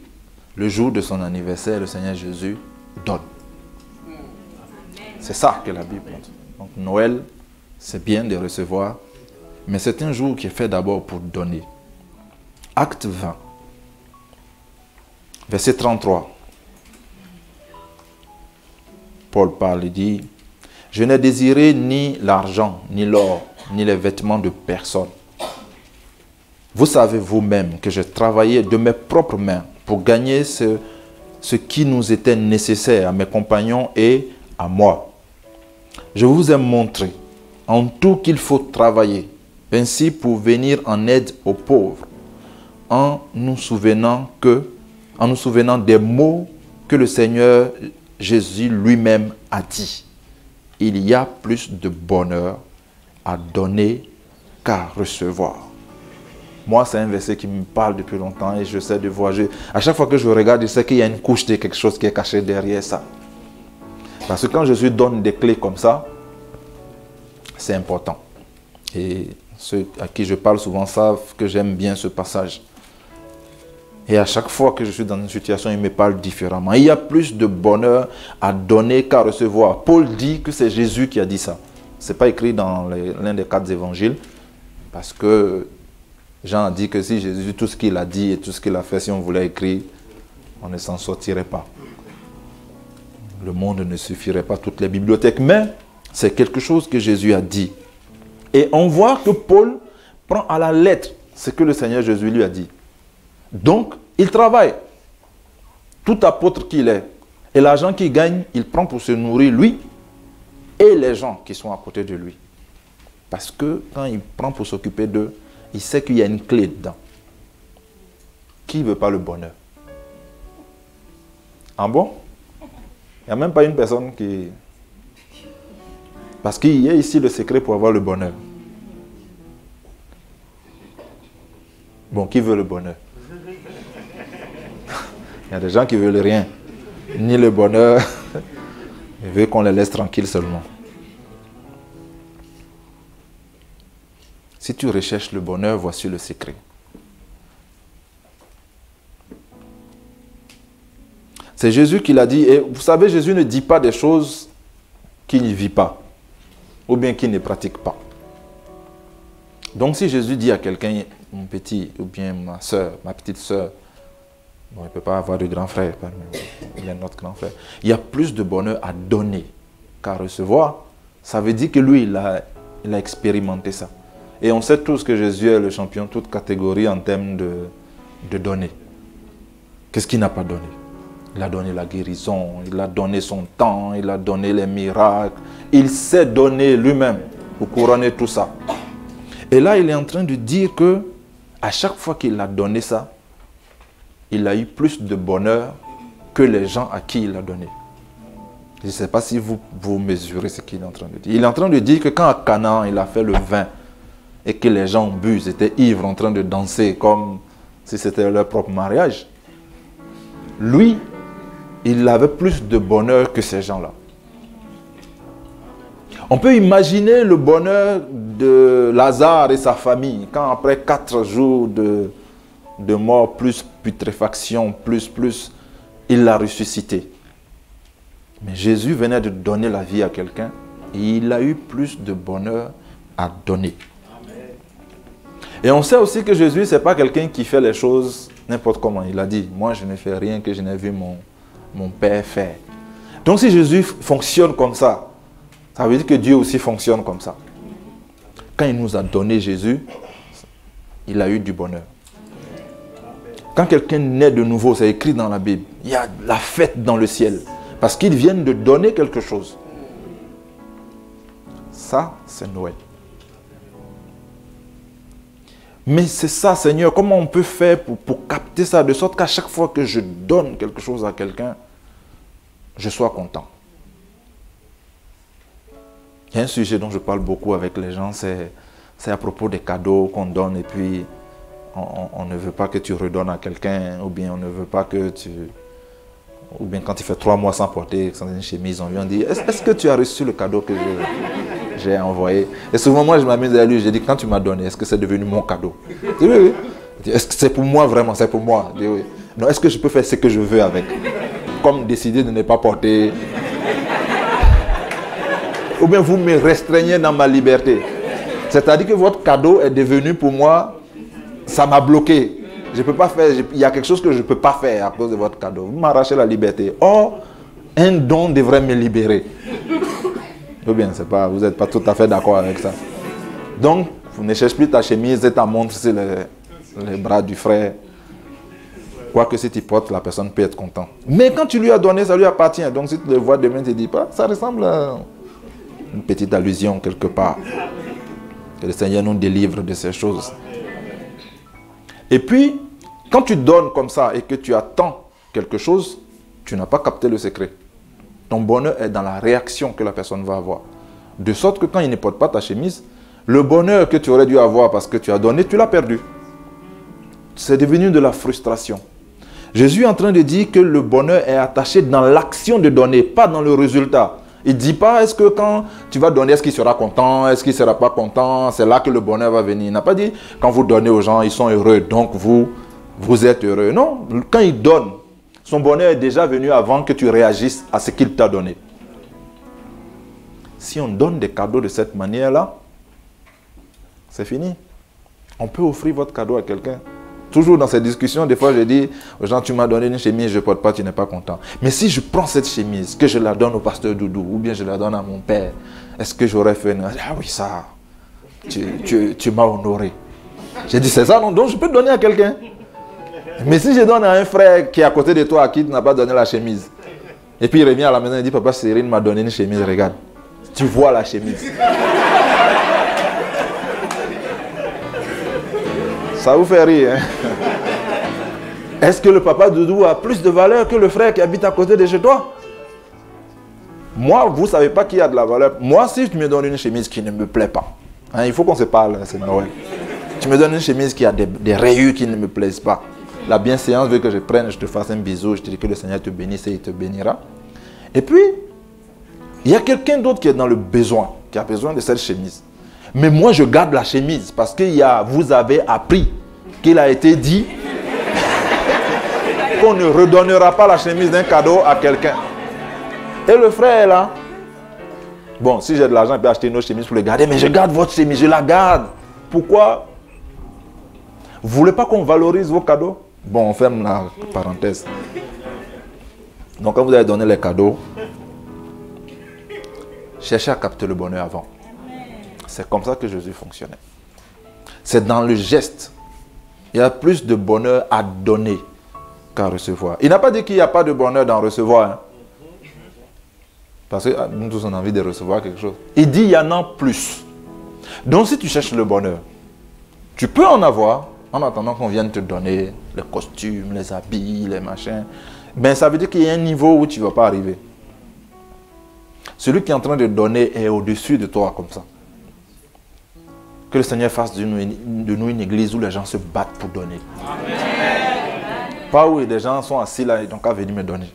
le jour de son anniversaire, le Seigneur Jésus donne. C'est ça que la Bible montre. Donc Noël, c'est bien de recevoir, mais c'est un jour qui est fait d'abord pour donner. Acte 20, verset 33. Paul parle, il dit, « Je n'ai désiré ni l'argent, ni l'or, ni les vêtements de personne. Vous savez vous-même que je travaillais de mes propres mains pour gagner ce qui nous était nécessaire à mes compagnons et à moi. Je vous ai montré en tout qu'il faut travailler, ainsi pour venir en aide aux pauvres. en nous souvenant des mots que le Seigneur Jésus lui-même a dit. Il y a plus de bonheur à donner qu'à recevoir. Moi, c'est un verset qui me parle depuis longtemps et je sais de voir. À chaque fois que je regarde, je sais qu'il y a une couche de quelque chose qui est caché derrière ça. Parce que quand Jésus donne des clés comme ça, c'est important. Et ceux à qui je parle souvent savent que j'aime bien ce passage. Et à chaque fois que je suis dans une situation, il me parle différemment. Il y a plus de bonheur à donner qu'à recevoir. Paul dit que c'est Jésus qui a dit ça. Ce n'est pas écrit dans l'un des 4 évangiles. Parce que Jean a dit que si Jésus, tout ce qu'il a dit et tout ce qu'il a fait, si on voulait écrire, on ne s'en sortirait pas. Le monde ne suffirait pas, toutes les bibliothèques. Mais c'est quelque chose que Jésus a dit. Et on voit que Paul prend à la lettre ce que le Seigneur Jésus lui a dit. Donc, il travaille. Tout apôtre qu'il est. Et l'argent qu'il gagne, il prend pour se nourrir lui et les gens qui sont à côté de lui. Parce que quand il prend pour s'occuper d'eux, il sait qu'il y a une clé dedans. Qui ne veut pas le bonheur? Ah bon? Il n'y a même pas une personne qui... Parce qu'il y a ici le secret pour avoir le bonheur. Bon, qui veut le bonheur? Il y a des gens qui ne veulent rien. Ni le bonheur. Ils veulent qu'on les laisse tranquilles seulement. Si tu recherches le bonheur, voici le secret. C'est Jésus qui l'a dit. Et vous savez, Jésus ne dit pas des choses qu'il ne vit pas. Ou bien qu'il ne pratique pas. Donc si Jésus dit à quelqu'un, mon petit, ou bien ma soeur, ma petite soeur, bon, il ne peut pas avoir de grand frère, il y a notre grand frère. Il y a plus de bonheur à donner qu'à recevoir. Ça veut dire que lui, il a expérimenté ça. Et on sait tous que Jésus est le champion de toute catégorie en termes de donner. Qu'est-ce qu'il n'a pas donné? Il a donné la guérison, il a donné son temps, il a donné les miracles. Il s'est donné lui-même pour couronner tout ça. Et là, il est en train de dire que à chaque fois qu'il a donné ça, il a eu plus de bonheur que les gens à qui il a donné. Je ne sais pas si vous mesurez ce qu'il est en train de dire. Il est en train de dire que quand à Canaan, il a fait le vin et que les gens ont bu, ils étaient ivres en train de danser comme si c'était leur propre mariage. Lui, il avait plus de bonheur que ces gens-là. On peut imaginer le bonheur de Lazare et sa famille, quand après 4 jours de mort, plus putréfaction, plus, il l'a ressuscité. Mais Jésus venait de donner la vie à quelqu'un et il a eu plus de bonheur à donner. Et on sait aussi que Jésus, ce n'est pas quelqu'un qui fait les choses n'importe comment. Il a dit, moi je ne fais rien que je n'ai vu mon Père faire. Donc si Jésus fonctionne comme ça, ça veut dire que Dieu aussi fonctionne comme ça. Quand il nous a donné Jésus, il a eu du bonheur. Quand quelqu'un naît de nouveau, c'est écrit dans la Bible, il y a la fête dans le ciel. Parce qu'ils viennent de donner quelque chose. Ça, c'est Noël. Mais c'est ça, Seigneur, comment on peut faire pour capter ça, de sorte qu'à chaque fois que je donne quelque chose à quelqu'un, je sois content. Il y a un sujet dont je parle beaucoup avec les gens, c'est à propos des cadeaux qu'on donne et puis on ne veut pas que tu redonnes à quelqu'un, ou bien on ne veut pas que tu... Ou bien quand il fait 3 mois sans porter une chemise, on vient dire, est-ce que tu as reçu le cadeau que j'ai envoyé? Et souvent moi je m'amuse à lui, je dis, quand tu m'as donné, est-ce que c'est devenu mon cadeau? Je dis, oui, oui. Est-ce que c'est pour moi vraiment? C'est pour moi? Je dis, oui. Non, est-ce que je peux faire ce que je veux avec? Comme décider de ne pas porter. Ou bien vous me restreignez dans ma liberté. C'est-à-dire que votre cadeau est devenu pour moi, ça m'a bloqué. Je peux pas faire, il y a quelque chose que je ne peux pas faire à cause de votre cadeau. Vous m'arrachez la liberté. Or, un don devrait me libérer. Ou bien, vous n'êtes pas tout à fait d'accord avec ça. Donc, vous ne cherchez plus ta chemise et ta montre sur les bras du frère. Quoique si tu portes, la personne peut être contente. Mais quand tu lui as donné, ça lui appartient. Donc, si tu le vois demain, tu ne dis pas, ça ressemble à une petite allusion quelque part. Que le Seigneur nous délivre de ces choses. Et puis, Quand tu donnes comme ça et que tu attends quelque chose, tu n'as pas capté le secret. Ton bonheur est dans la réaction que la personne va avoir. De sorte que quand il ne porte pas ta chemise, le bonheur que tu aurais dû avoir parce que tu as donné, tu l'as perdu. C'est devenu de la frustration. Jésus est en train de dire que le bonheur est attaché dans l'action de donner, pas dans le résultat. Il ne dit pas, est-ce que quand tu vas donner, est-ce qu'il sera content, est-ce qu'il ne sera pas content, c'est là que le bonheur va venir. Il n'a pas dit, quand vous donnez aux gens, ils sont heureux, donc vous êtes heureux. Non, quand il donne, son bonheur est déjà venu avant que tu réagisses à ce qu'il t'a donné. Si on donne des cadeaux de cette manière-là, c'est fini. On peut offrir votre cadeau à quelqu'un. Toujours dans ces discussions, des fois je dis aux gens, tu m'as donné une chemise, je ne porte pas, tu n'es pas content. Mais si je prends cette chemise, que je la donne au pasteur Doudou, ou bien je la donne à mon père, est-ce que j'aurais fait une... Ah oui, ça, tu m'as honoré. J'ai dit, c'est ça, non? Donc je peux donner à quelqu'un. Mais si je donne à un frère qui est à côté de toi, à qui tu n'as pas donné la chemise, et puis il revient à la maison et dit, papa Cyril m'a donné une chemise, regarde. Tu vois la chemise. Ça vous fait rire, hein? Est-ce que le papa Doudou a plus de valeur que le frère qui habite à côté de chez toi? Moi, vous ne savez pas qui a de la valeur. Moi, si tu me donnes une chemise qui ne me plaît pas, hein, il faut qu'on se parle, c'est Noël. Tu me donnes une chemise qui a des rayures qui ne me plaisent pas. La bienséance veut que je prenne, je te fasse un bisou, je te dis que le Seigneur te bénisse et il te bénira. Et puis, il y a quelqu'un d'autre qui est dans le besoin, qui a besoin de cette chemise. Mais moi, je garde la chemise parce que vous avez appris qu'il a été dit qu'on ne redonnera pas la chemise d'un cadeau à quelqu'un. Et le frère est là. Bon, si j'ai de l'argent, je peux acheter une autre chemise pour le garder, mais je garde votre chemise, je la garde. Pourquoi? Vous ne voulez pas qu'on valorise vos cadeaux? Bon, on ferme la parenthèse. Donc, quand vous avez donné les cadeaux, cherchez à capter le bonheur avant. C'est comme ça que Jésus fonctionnait. C'est dans le geste. Il y a plus de bonheur à donner qu'à recevoir. Il n'a pas dit qu'il n'y a pas de bonheur d'en recevoir. Hein. Parce que nous tous on a envie de recevoir quelque chose. Il dit il y en a plus. Donc si tu cherches le bonheur, tu peux en avoir en attendant qu'on vienne te donner les costumes, les habits, les machins. Ben ça veut dire qu'il y a un niveau où tu ne vas pas arriver. Celui qui est en train de donner est au-dessus de toi comme ça. Que le Seigneur fasse de nous une église où les gens se battent pour donner. Amen. Pas où des gens sont assis là et donc à venir me donner.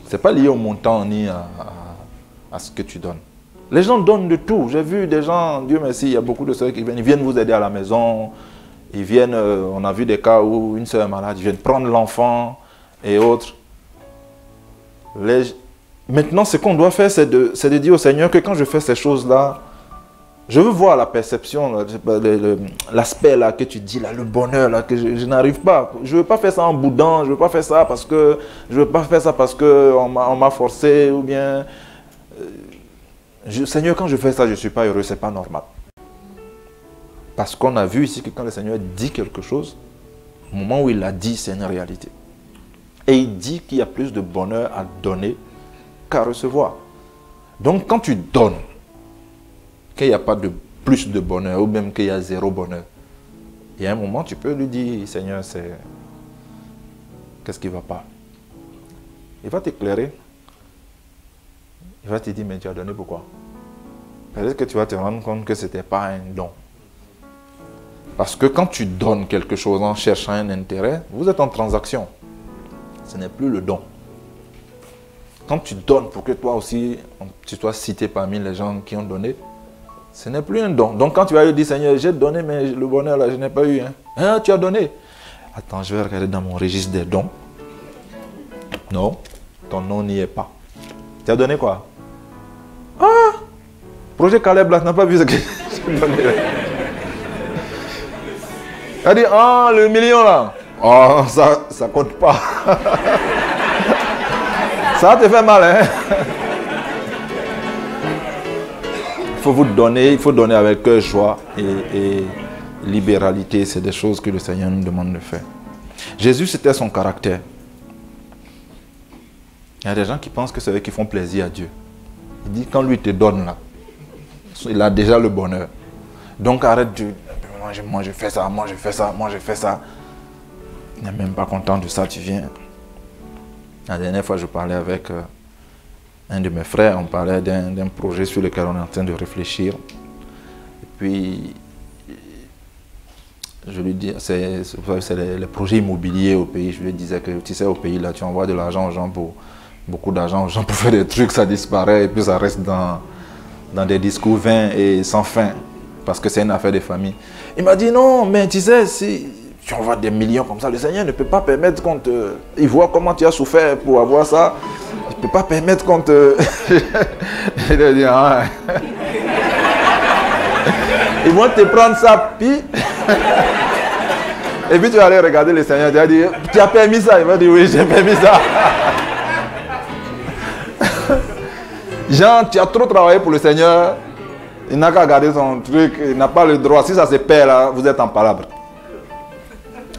Ce n'est pas lié au montant ni à ce que tu donnes. Les gens donnent de tout. J'ai vu des gens, Dieu merci, il y a beaucoup de sœurs qui viennent. Ils viennent vous aider à la maison. Ils viennent, on a vu des cas où une sœur est malade, ils viennent prendre l'enfant et autres. Maintenant, ce qu'on doit faire, c'est de dire au Seigneur que quand je fais ces choses-là, je veux voir la perception, l'aspect là que tu dis, là, le bonheur là, que je n'arrive pas. Je ne veux pas faire ça en boudant, je ne veux pas faire ça parce que on m'a forcé ou bien... Seigneur, quand je fais ça, je ne suis pas heureux, ce n'est pas normal. Parce qu'on a vu ici que quand le Seigneur dit quelque chose, au moment où il l'a dit, c'est une réalité. Et il dit qu'il y a plus de bonheur à donner qu'à recevoir. Donc quand tu donnes, qu'il n'y a pas de plus de bonheur ou même qu'il y a zéro bonheur, il y a un moment tu peux lui dire, Seigneur, qu'est-ce qui ne va pas? Il va t'éclairer. Il va te dire, mais tu as donné pourquoi? Peut-être que tu vas te rendre compte que ce n'était pas un don. Parce que quand tu donnes quelque chose en cherchant un intérêt, vous êtes en transaction. Ce n'est plus le don. Quand tu donnes pour que toi aussi, tu sois cité parmi les gens qui ont donné, ce n'est plus un don. Donc quand tu vas lui dire, Seigneur, j'ai donné, mais le bonheur là, je n'ai pas eu. Hein, tu as donné. Attends, je vais regarder dans mon registre des dons. Non, ton nom n'y est pas. Tu as donné quoi? Ah, projet Caleb là, tu n'as pas vu ce que j'ai donné. Tu as dit, ah, le million là. Oh, ça compte pas. Ça te fait mal, hein? Il faut donner avec joie et libéralité. C'est des choses que le Seigneur nous demande de faire. Jésus, c'était son caractère. Il y a des gens qui pensent que c'est eux qui font plaisir à Dieu. Il dit, quand lui te donne là, il a déjà le bonheur. Donc arrête de... moi je fais ça, moi je fais ça, moi je fais ça. Il n'est même pas content de ça, tu viens. La dernière fois, je parlais avec un de mes frères, on parlait d'un projet sur lequel on est en train de réfléchir. Et puis, je lui dis, c'est les projets immobiliers au pays. Je lui disais que, tu sais, au pays, là, tu envoies de l'argent aux gens pour, beaucoup d'argent aux gens pour faire des trucs, ça disparaît et puis ça reste dans des discours vains et sans fin, parce que c'est une affaire de famille. Il m'a dit, non, mais tu sais, si tu envoies des millions comme ça, le Seigneur ne peut pas permettre qu'on te... Il voit comment tu as souffert pour avoir ça, il ne peut pas permettre qu'on te... Je lui ai dit, ah. Ils vont te prendre ça, puis... Et puis tu vas aller regarder le Seigneur, tu vas dire, tu as permis ça? Il va dire, oui, j'ai permis ça. Jean, tu as trop travaillé pour le Seigneur, il n'a qu'à garder son truc, il n'a pas le droit. Si ça se perd là, vous êtes en palabre.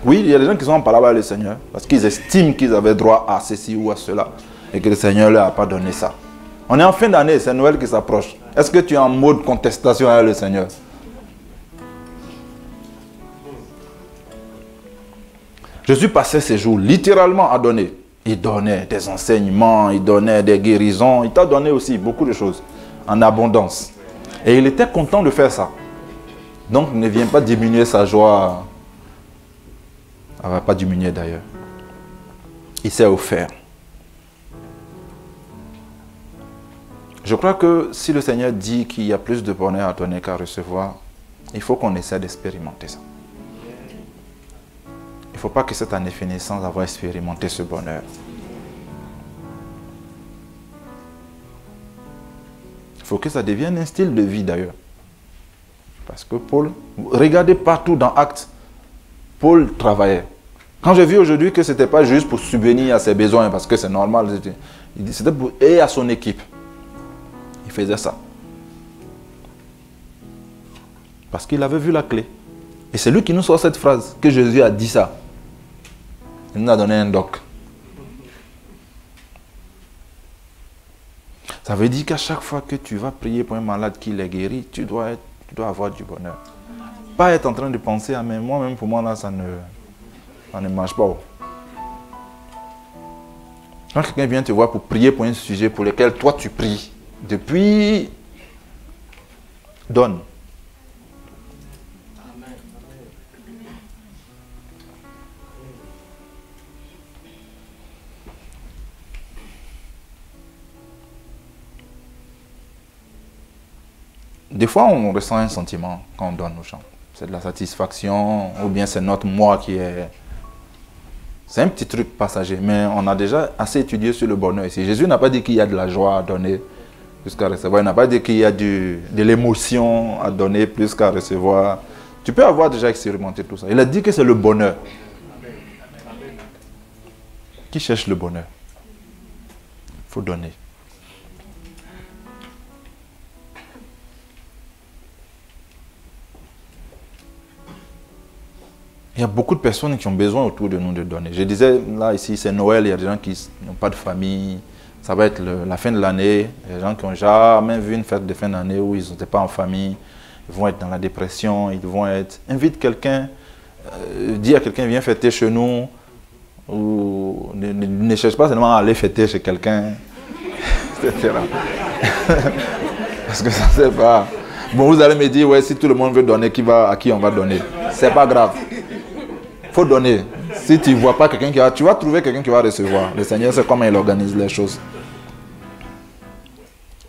Oui, il y a des gens qui sont en palabre avec le Seigneur, parce qu'ils estiment qu'ils avaient droit à ceci ou à cela, et que le Seigneur ne leur a pas donné ça. On est en fin d'année, c'est Noël qui s'approche. Est-ce que tu es en mode contestation avec le Seigneur? Jésus passait ses jours littéralement à donner. Il donnait des enseignements, il donnait des guérisons, il t'a donné aussi beaucoup de choses en abondance. Et il était content de faire ça. Donc ne viens pas diminuer sa joie. Elle ne va pas diminuer d'ailleurs. Il s'est offert. Je crois que si le Seigneur dit qu'il y a plus de bonheur à donner qu'à recevoir, il faut qu'on essaie d'expérimenter ça. Il ne faut pas que cette année finisse sans avoir expérimenté ce bonheur. Il faut que ça devienne un style de vie d'ailleurs. Parce que Paul, regardez partout dans Actes, Paul travaillait. Quand j'ai vu aujourd'hui que ce n'était pas juste pour subvenir à ses besoins, parce que c'est normal, c'était pour aider à son équipe. Il faisait ça. Parce qu'il avait vu la clé. Et c'est lui qui nous sort cette phrase, que Jésus a dit ça. Il nous a donné un doc. Ça veut dire qu'à chaque fois que tu vas prier pour un malade qui est guéri, tu dois avoir du bonheur. Pas être en train de penser, ah mais moi-même pour moi là, ça ne marche pas. Quand quelqu'un vient te voir pour prier pour un sujet pour lequel toi tu pries, depuis, donne. Des fois, on ressent un sentiment quand on donne aux gens. C'est de la satisfaction, ou bien c'est notre moi qui est... C'est un petit truc passager, mais on a déjà assez étudié sur le bonheur ici. Jésus n'a pas dit qu'il y a de la joie à donner plus qu'à recevoir. Il n'a pas dit qu'il y a de l'émotion à donner plus qu'à recevoir. Tu peux avoir déjà expérimenté tout ça. Il a dit que c'est le bonheur. Qui cherche le bonheur? Il faut donner. Il y a beaucoup de personnes qui ont besoin autour de nous de donner. Je disais, là, ici, c'est Noël, il y a des gens qui n'ont pas de famille. Ça va être la fin de l'année. Il y a des gens qui n'ont jamais vu une fête de fin d'année où ils n'étaient pas en famille. Ils vont être dans la dépression, ils vont être... Invite quelqu'un, dis à quelqu'un, viens fêter chez nous. Ou ne cherche pas seulement à aller fêter chez quelqu'un, etc. Parce que ça, c'est pas... Bon, vous allez me dire, ouais, si tout le monde veut donner, à qui on va donner? C'est pas grave. Il faut donner. Si tu ne vois pas quelqu'un qui va... Tu vas trouver quelqu'un qui va recevoir. Le Seigneur sait comment il organise les choses.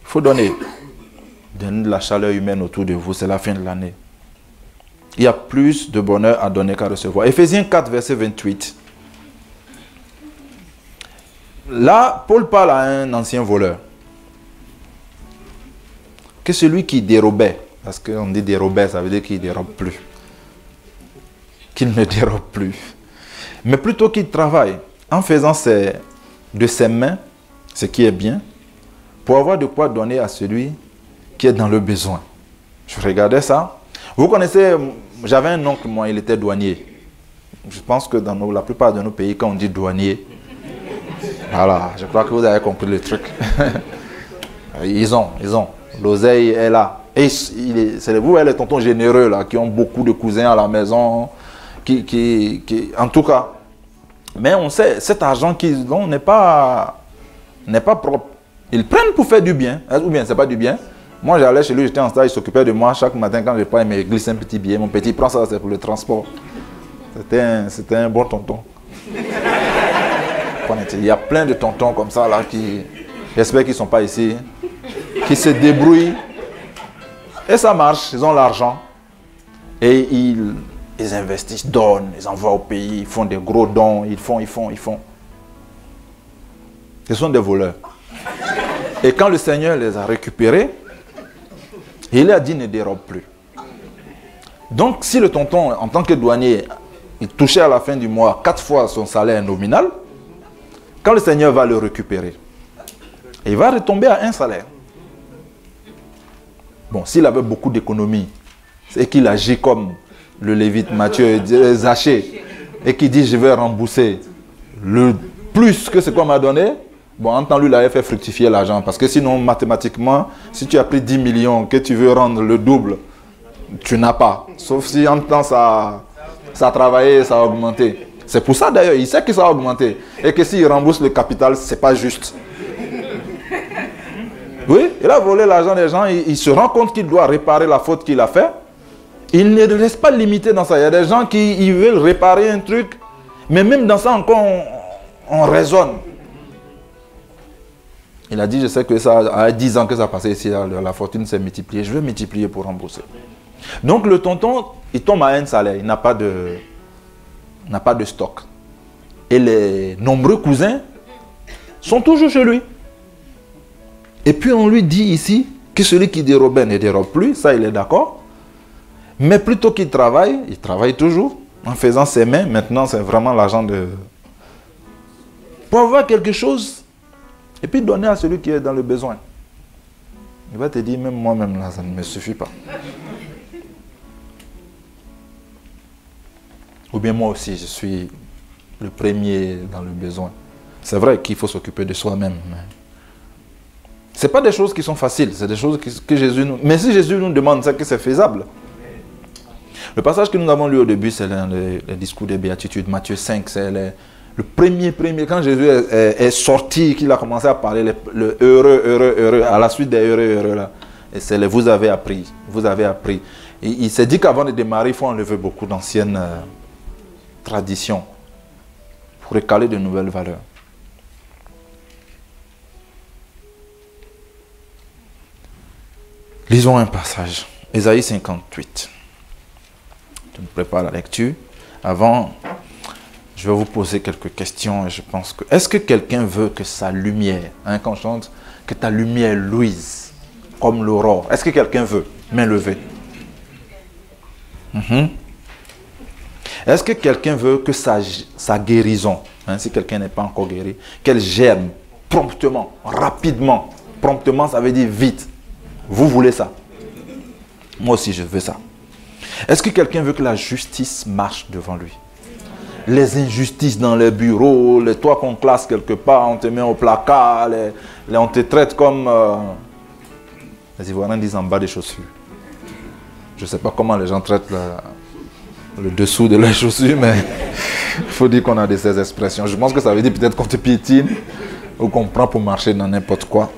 Il faut donner. Donner de la chaleur humaine autour de vous. C'est la fin de l'année. Il y a plus de bonheur à donner qu'à recevoir. Éphésiens 4, verset 28. Là, Paul parle à un ancien voleur. Que celui qui dérobait. Parce qu'on dit dérobait, ça veut dire qu'il ne dérobe plus. Qu'il ne dérobe plus. Mais plutôt qu'il travaille en faisant de ses mains ce qui est bien, pour avoir de quoi donner à celui qui est dans le besoin. Je regardais ça. Vous connaissez, j'avais un oncle, moi, il était douanier. Je pense que dans la plupart de nos pays, quand on dit douanier, voilà, je crois que vous avez compris le truc. Ils ont. L'oseille est là. Et c'est vous, les tontons généreux là, qui ont beaucoup de cousins à la maison, en tout cas. Mais on sait, cet argent qu'ils ont n'est pas propre. Ils prennent pour faire du bien, ou bien c'est pas du bien. Moi j'allais chez lui, j'étais en stage, il s'occupait de moi. Chaque matin quand je pars, il me glisse un petit billet. Mon petit, prends ça, c'est pour le transport. C'était un bon tonton. Il y a plein de tontons comme ça là qui, j'espère qu'ils ne sont pas ici, qui se débrouillent. Et ça marche, ils ont l'argent. Et ils investissent, donnent, ils envoient au pays, ils font des gros dons, ils font. Ce sont des voleurs. Et quand le Seigneur les a récupérés, il a dit ne dérobe plus. Donc si le tonton, en tant que douanier, il touchait à la fin du mois 4 fois son salaire nominal, quand le Seigneur va le récupérer, il va retomber à un salaire. Bon, s'il avait beaucoup d'économies et qu'il agit comme le Lévite Matthieu, Zachée, et qu'il dit je vais rembourser le plus que ce qu'on m'a donné, bon, en temps lui, il avait fait fructifier l'argent. Parce que sinon, mathématiquement, si tu as pris 10 millions, que tu veux rendre le double, tu n'as pas. Sauf si en temps ça a travaillé, ça a augmenté. C'est pour ça d'ailleurs, il sait que ça a augmenté. Et que s'il rembourse le capital, ce n'est pas juste. Oui, il a volé l'argent des gens, il se rend compte qu'il doit réparer la faute qu'il a faite. Il ne reste pas limité dans ça. Il y a des gens qui veulent réparer un truc, mais même dans ça encore, on raisonne. Il a dit, je sais que ça a 10 ans que ça a passé ici, la fortune s'est multipliée. Je vais multiplier pour rembourser. Donc le tonton, il tombe à un salaire, il n'a pas de stock. Et les nombreux cousins sont toujours chez lui. Et puis on lui dit ici que celui qui dérobait ne dérobe plus, ça il est d'accord. Mais plutôt qu'il travaille, il travaille toujours en faisant ses mains. Maintenant c'est vraiment l'argent de... pour avoir quelque chose et puis donner à celui qui est dans le besoin. Il va te dire, même moi-même là, ça ne me suffit pas. Ou bien moi aussi, je suis le premier dans le besoin. C'est vrai qu'il faut s'occuper de soi-même. Mais... ce n'est pas des choses qui sont faciles, c'est des choses que Jésus nous... mais si Jésus nous demande ça, que c'est faisable. Le passage que nous avons lu au début, c'est le discours des béatitudes, Matthieu 5, c'est le premier, quand Jésus est sorti, qu'il a commencé à parler, le heureux, à la suite des heureux là. Et c'est le vous avez appris. Et il s'est dit qu'avant de démarrer, il faut enlever beaucoup d'anciennes traditions pour récaler de nouvelles valeurs. Lisons un passage, Ésaïe 58. Je me prépare la lecture. Avant, je vais vous poser quelques questions et je pense que... est-ce que quelqu'un veut que sa lumière, quand on chante, que ta lumière luise comme l'aurore? Est-ce que quelqu'un veut? Main levée. Est-ce que quelqu'un veut que sa guérison, si quelqu'un n'est pas encore guéri, qu'elle germe promptement, rapidement? Promptement, ça veut dire vite. Vous voulez ça? Moi aussi, je veux ça. Est-ce que quelqu'un veut que la justice marche devant lui? Les injustices dans les bureaux, les toi qu'on classe quelque part, on te met au placard, on te traite comme... les Ivoiriens disent en bas des chaussures. Je ne sais pas comment les gens traitent le dessous de leurs chaussures, mais il faut dire qu'on a de ces expressions. Je pense que ça veut dire peut-être qu'on te piétine ou qu'on prend pour marcher dans n'importe quoi.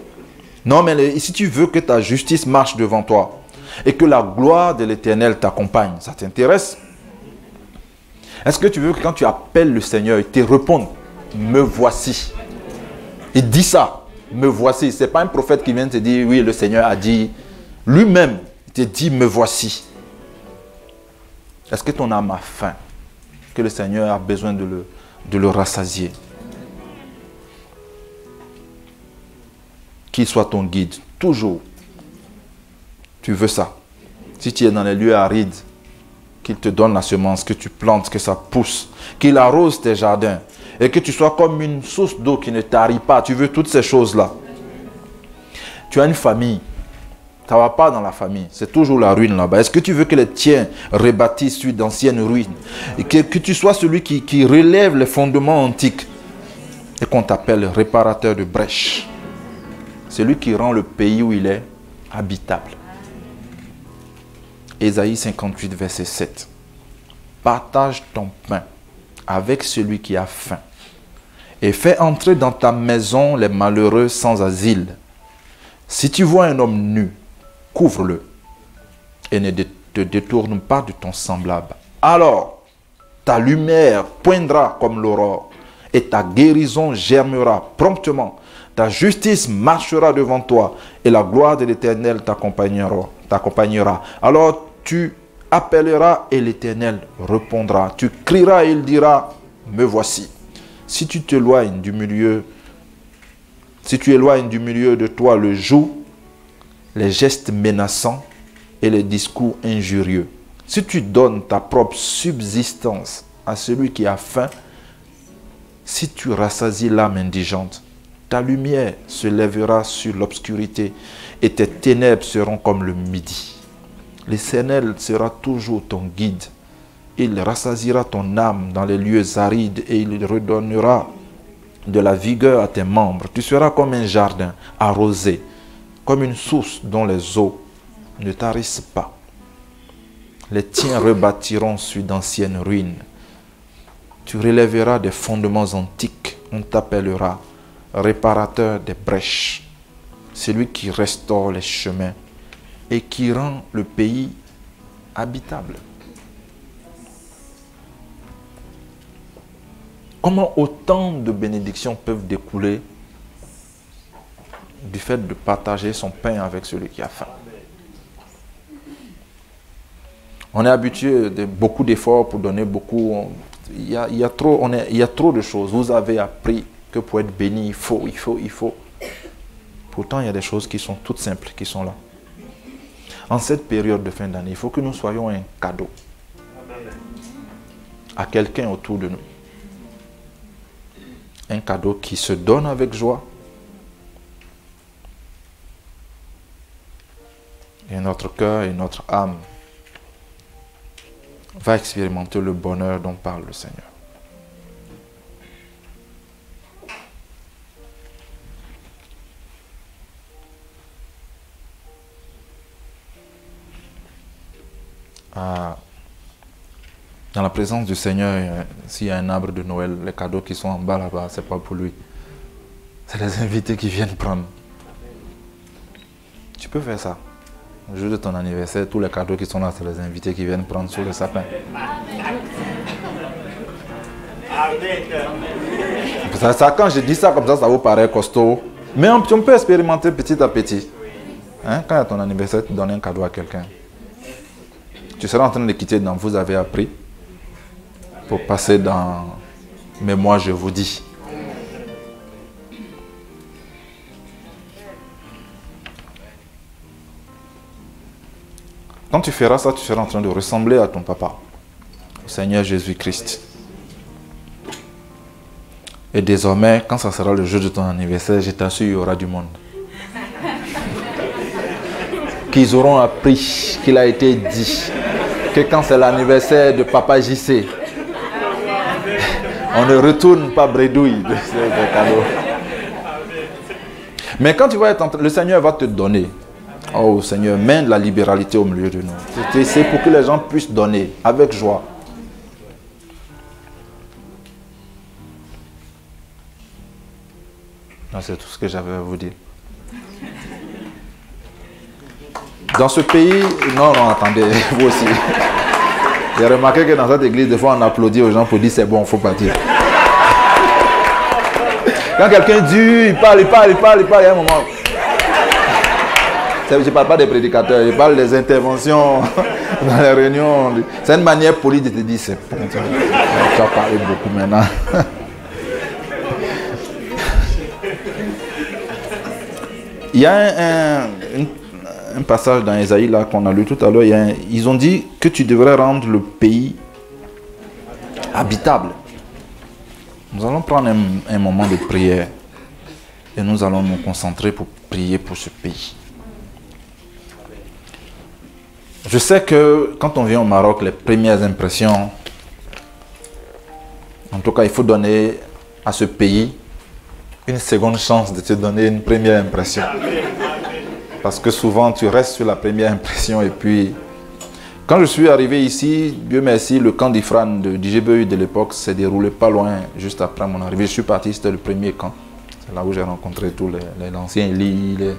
Non, mais si tu veux que ta justice marche devant toi et que la gloire de l'Éternel t'accompagne, ça t'intéresse? Est-ce que tu veux que quand tu appelles le Seigneur, il te réponde, me voici? Il dit ça, me voici. Ce n'est pas un prophète qui vient te dire, oui, le Seigneur a dit. Lui-même, il te dit, me voici. Est-ce que ton âme a faim? Que le Seigneur a besoin de le rassasier? Qu'il soit ton guide, toujours. Tu veux ça. Si tu es dans les lieux arides, qu'il te donne la semence, que tu plantes, que ça pousse, qu'il arrose tes jardins, et que tu sois comme une source d'eau qui ne tarit pas. Tu veux toutes ces choses-là. Tu as une famille, ça ne va pas dans la famille, c'est toujours la ruine là-bas. Est-ce que tu veux que les tiens rebâtissent sur d'anciennes ruines, et que tu sois celui qui relève les fondements antiques, et qu'on t'appelle réparateur de brèches, celui qui rend le pays où il est habitable. Ésaïe 58, verset 7. Partage ton pain avec celui qui a faim et fais entrer dans ta maison les malheureux sans asile. Si tu vois un homme nu, couvre-le et ne te détourne pas de ton semblable. Alors, ta lumière poindra comme l'aurore et ta guérison germera promptement. Ta justice marchera devant toi et la gloire de l'Éternel t'accompagnera. Alors tu appelleras et l'Éternel répondra. Tu crieras et il dira, me voici. Si tu éloignes du milieu de toi le joug, les gestes menaçants et les discours injurieux, si tu donnes ta propre subsistance à celui qui a faim, si tu rassasies l'âme indigente, ta lumière se lèvera sur l'obscurité et tes ténèbres seront comme le midi. L'Éternel sera toujours ton guide. Il rassasiera ton âme dans les lieux arides et il redonnera de la vigueur à tes membres. Tu seras comme un jardin arrosé, comme une source dont les eaux ne tarissent pas. Les tiens rebâtiront sur d'anciennes ruines. Tu relèveras des fondements antiques. On t'appellera réparateur des brèches, celui qui restaure les chemins et qui rend le pays habitable. Comment autant de bénédictions peuvent découler du fait de partager son pain avec celui qui a faim? On est habitué de beaucoup d'efforts pour donner beaucoup. Il y a trop de choses. Vous avez appris que pour être béni, il faut. Pourtant, il y a des choses qui sont toutes simples, qui sont là. En cette période de fin d'année, il faut que nous soyons un cadeau à quelqu'un autour de nous. Un cadeau qui se donne avec joie. Et notre cœur et notre âme va expérimenter le bonheur dont parle le Seigneur. Dans la présence du Seigneur, s'il y a un arbre de Noël, les cadeaux qui sont en bas là-bas, ce n'est pas pour lui. C'est les invités qui viennent prendre. Tu peux faire ça. Le jour de ton anniversaire, tous les cadeaux qui sont là, c'est les invités qui viennent prendre sous le sapin. Ça, quand je dis ça comme ça vous paraît costaud. Mais on peut expérimenter petit à petit. Hein? Quand à ton anniversaire, tu donnes un cadeau à quelqu'un. Tu seras en train de quitter dans vous avez appris pour passer dans mais moi je vous dis. Quand tu feras ça, tu seras en train de ressembler à ton papa, au Seigneur Jésus-Christ. Et désormais, quand ça sera le jour de ton anniversaire, je t'assure, il y aura du monde. Qu'ils auront appris qu'il a été dit que quand c'est l'anniversaire de Papa JC, on ne retourne pas bredouille de ces cadeaux. Mais quand tu vas être le Seigneur va te donner. Oh Seigneur, mène la libéralité au milieu de nous. C'est pour que les gens puissent donner avec joie. C'est tout ce que j'avais à vous dire. Dans ce pays, non, attendez, vous aussi. J'ai remarqué que dans cette église, des fois, on applaudit aux gens pour dire c'est bon, il faut partir. Quand quelqu'un dit, il parle, il y a un moment. Je ne parle pas des prédicateurs, je parle des interventions dans les réunions. C'est une manière polie de te dire c'est bon, tu as parlé beaucoup maintenant. Il y a un passage dans Ésaïe là qu'on a lu tout à l'heure. Ils ont dit que tu devrais rendre le pays habitable. Nous allons prendre un moment de prière et nous allons nous concentrer pour prier pour ce pays. Je sais que quand on vient au Maroc, les premières impressions, en tout cas, il faut donner à ce pays une seconde chance de te donner une première impression. Parce que souvent, tu restes sur la première impression et puis Quand je suis arrivé ici, Dieu merci, le camp d'Ifran du GBU de l'époque s'est déroulé pas loin, juste après mon arrivée. Je suis parti, c'était le premier camp. C'est là où j'ai rencontré tous les anciens lits, les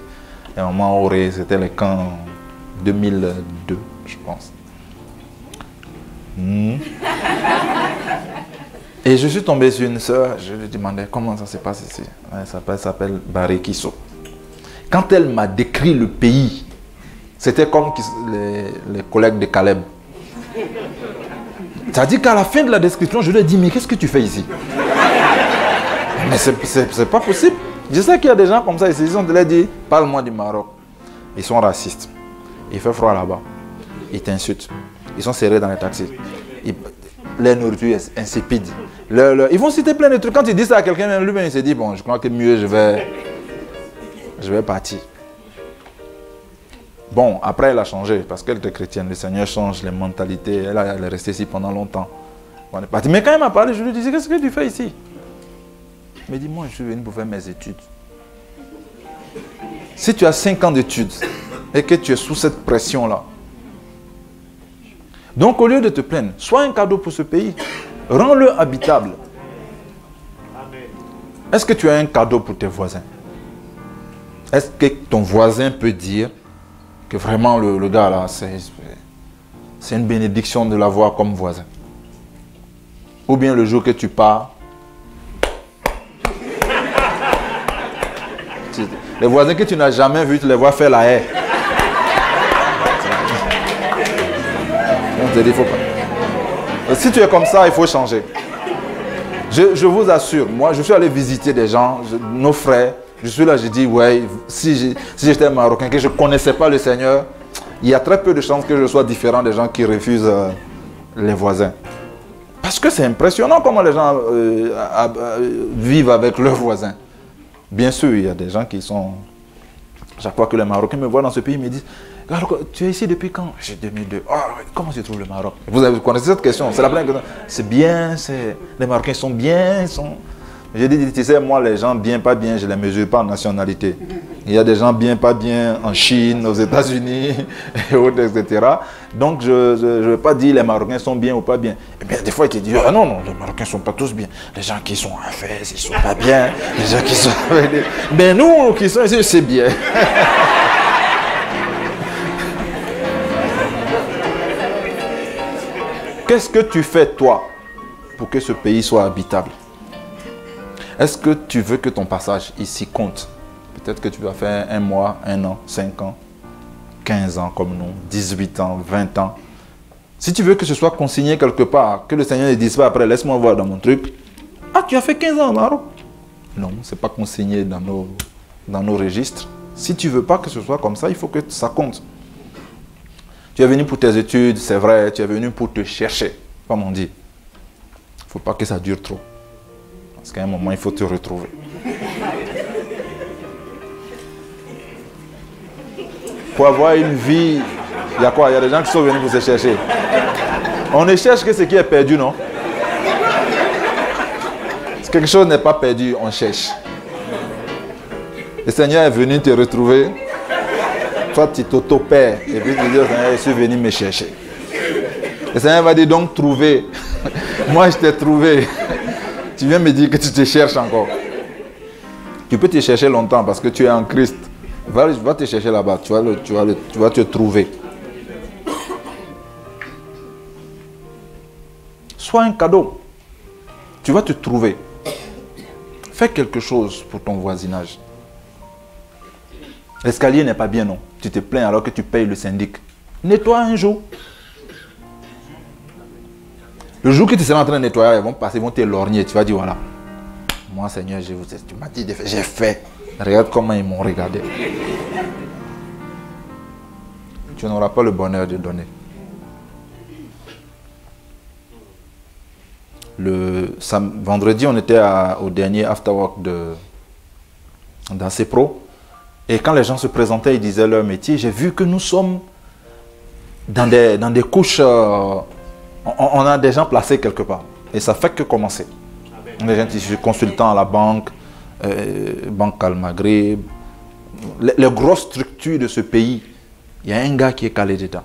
mamans Auré, c'était le camp 2002, je pense. Et je suis tombé sur une sœur, je lui demandais comment ça se passe ici. Elle s'appelle Baré Kisso. Quand elle m'a décrit le pays, c'était comme les collègues de Caleb. C'est-à-dire qu'à la fin de la description, je lui ai dit, mais qu'est-ce que tu fais ici? Mais c'est pas possible. Je sais qu'il y a des gens comme ça ici, ils ont dit, parle-moi du Maroc. Ils sont racistes. Il fait froid là-bas. Ils t'insultent. Ils sont serrés dans les taxis. Les nourritures insipides. Ils vont citer plein de trucs. Quand ils disent ça à quelqu'un, lui-même il se dit, bon, je crois que mieux je vais partir. Bon, après elle a changé parce qu'elle était chrétienne. Le Seigneur change les mentalités. Elle est restée ici pendant longtemps. On est parti. Mais quand elle m'a parlé, je lui disais, qu'est-ce que tu fais ici? Il me dit, moi je suis venu pour faire mes études. Si tu as 5 ans d'études et que tu es sous cette pression-là, donc au lieu de te plaindre, sois un cadeau pour ce pays. Rends-le habitable. Est-ce que tu as un cadeau pour tes voisins? Est-ce que ton voisin peut dire que vraiment le gars là, c'est une bénédiction de l'avoir comme voisin? Ou bien le jour que tu pars, les voisins que tu n'as jamais vus, tu les vois faire la haie. On te dit, faut pas. Si tu es comme ça, il faut changer. Je vous assure, moi je suis allé visiter des gens, nos frères, je suis là, je dis, ouais, si j'étais Marocain, que je ne connaissais pas le Seigneur, il y a très peu de chances que je sois différent des gens qui refusent les voisins. Parce que c'est impressionnant comment les gens vivent avec leurs voisins. Bien sûr, il y a des gens qui sont... Chaque fois que les Marocains me voient dans ce pays, ils me disent, alors, tu es ici depuis quand? J'ai 2002. Oh, comment tu trouves le Maroc? Vous connaissez cette question? C'est la première question. C'est bien, les Marocains sont bien. J'ai dit, tu sais, moi, les gens bien, pas bien, je ne les mesure pas en nationalité. Il y a des gens bien, pas bien en Chine, aux États-Unis, et autres, etc. Donc, je ne vais pas dire les Marocains sont bien ou pas bien. Et bien, des fois, ils te disent, ah non, non, les Marocains ne sont pas tous bien. Les gens qui sont en Fès, ils ne sont pas bien. Les gens qui sont... Mais nous, qui sommes ici, c'est bien. Qu'est-ce que tu fais, toi, pour que ce pays soit habitable? Est-ce que tu veux que ton passage ici compte? Peut-être que tu vas faire 1 mois, 1 an, 5 ans, 15 ans comme nous, 18 ans, 20 ans. Si tu veux que ce soit consigné quelque part, que le Seigneur ne dise pas après, laisse-moi voir dans mon truc. Ah, tu as fait 15 ans au Maroc? Non, ce n'est pas consigné dans nos registres. Si tu ne veux pas que ce soit comme ça, il faut que ça compte. Tu es venu pour tes études, c'est vrai, tu es venu pour te chercher, comme on dit. Il ne faut pas que ça dure trop. Parce qu'à un moment, il faut te retrouver. Pour avoir une vie, il y a quoi? Il y a des gens qui sont venus pour se chercher. On ne cherche que ce qui est perdu, non? Si quelque chose n'est pas perdu, on cherche. Le Seigneur est venu te retrouver. Toi, tu t'auto-perds. Et puis tu dis au Seigneur, je suis venu me chercher. Le Seigneur va dire donc trouver. Moi, je t'ai trouvé. Tu viens me dire que tu te cherches encore. Tu peux te chercher longtemps parce que tu es en Christ. Va te chercher là-bas. Tu vas te trouver. Sois un cadeau. Tu vas te trouver. Fais quelque chose pour ton voisinage. L'escalier n'est pas bien, non. Tu te plains alors que tu payes le syndic. Nettoie un jour. Le jour que tu seras en train de nettoyer, ils vont passer, ils vont te lorgner. Tu vas dire, voilà. Moi, Seigneur, tu m'as dit de faire. J'ai fait. Regarde comment ils m'ont regardé. Tu n'auras pas le bonheur de donner. Vendredi, on était au dernier afterwork d'ACPRO. Et quand les gens se présentaient, ils disaient leur métier. J'ai vu que nous sommes dans des couches... on a des gens placés quelque part. Et ça fait que commencer. Les gens qui sont consultants à la banque, Banque Al-Maghreb, les grosses structures de ce pays. Il y a un gars qui est calé dedans.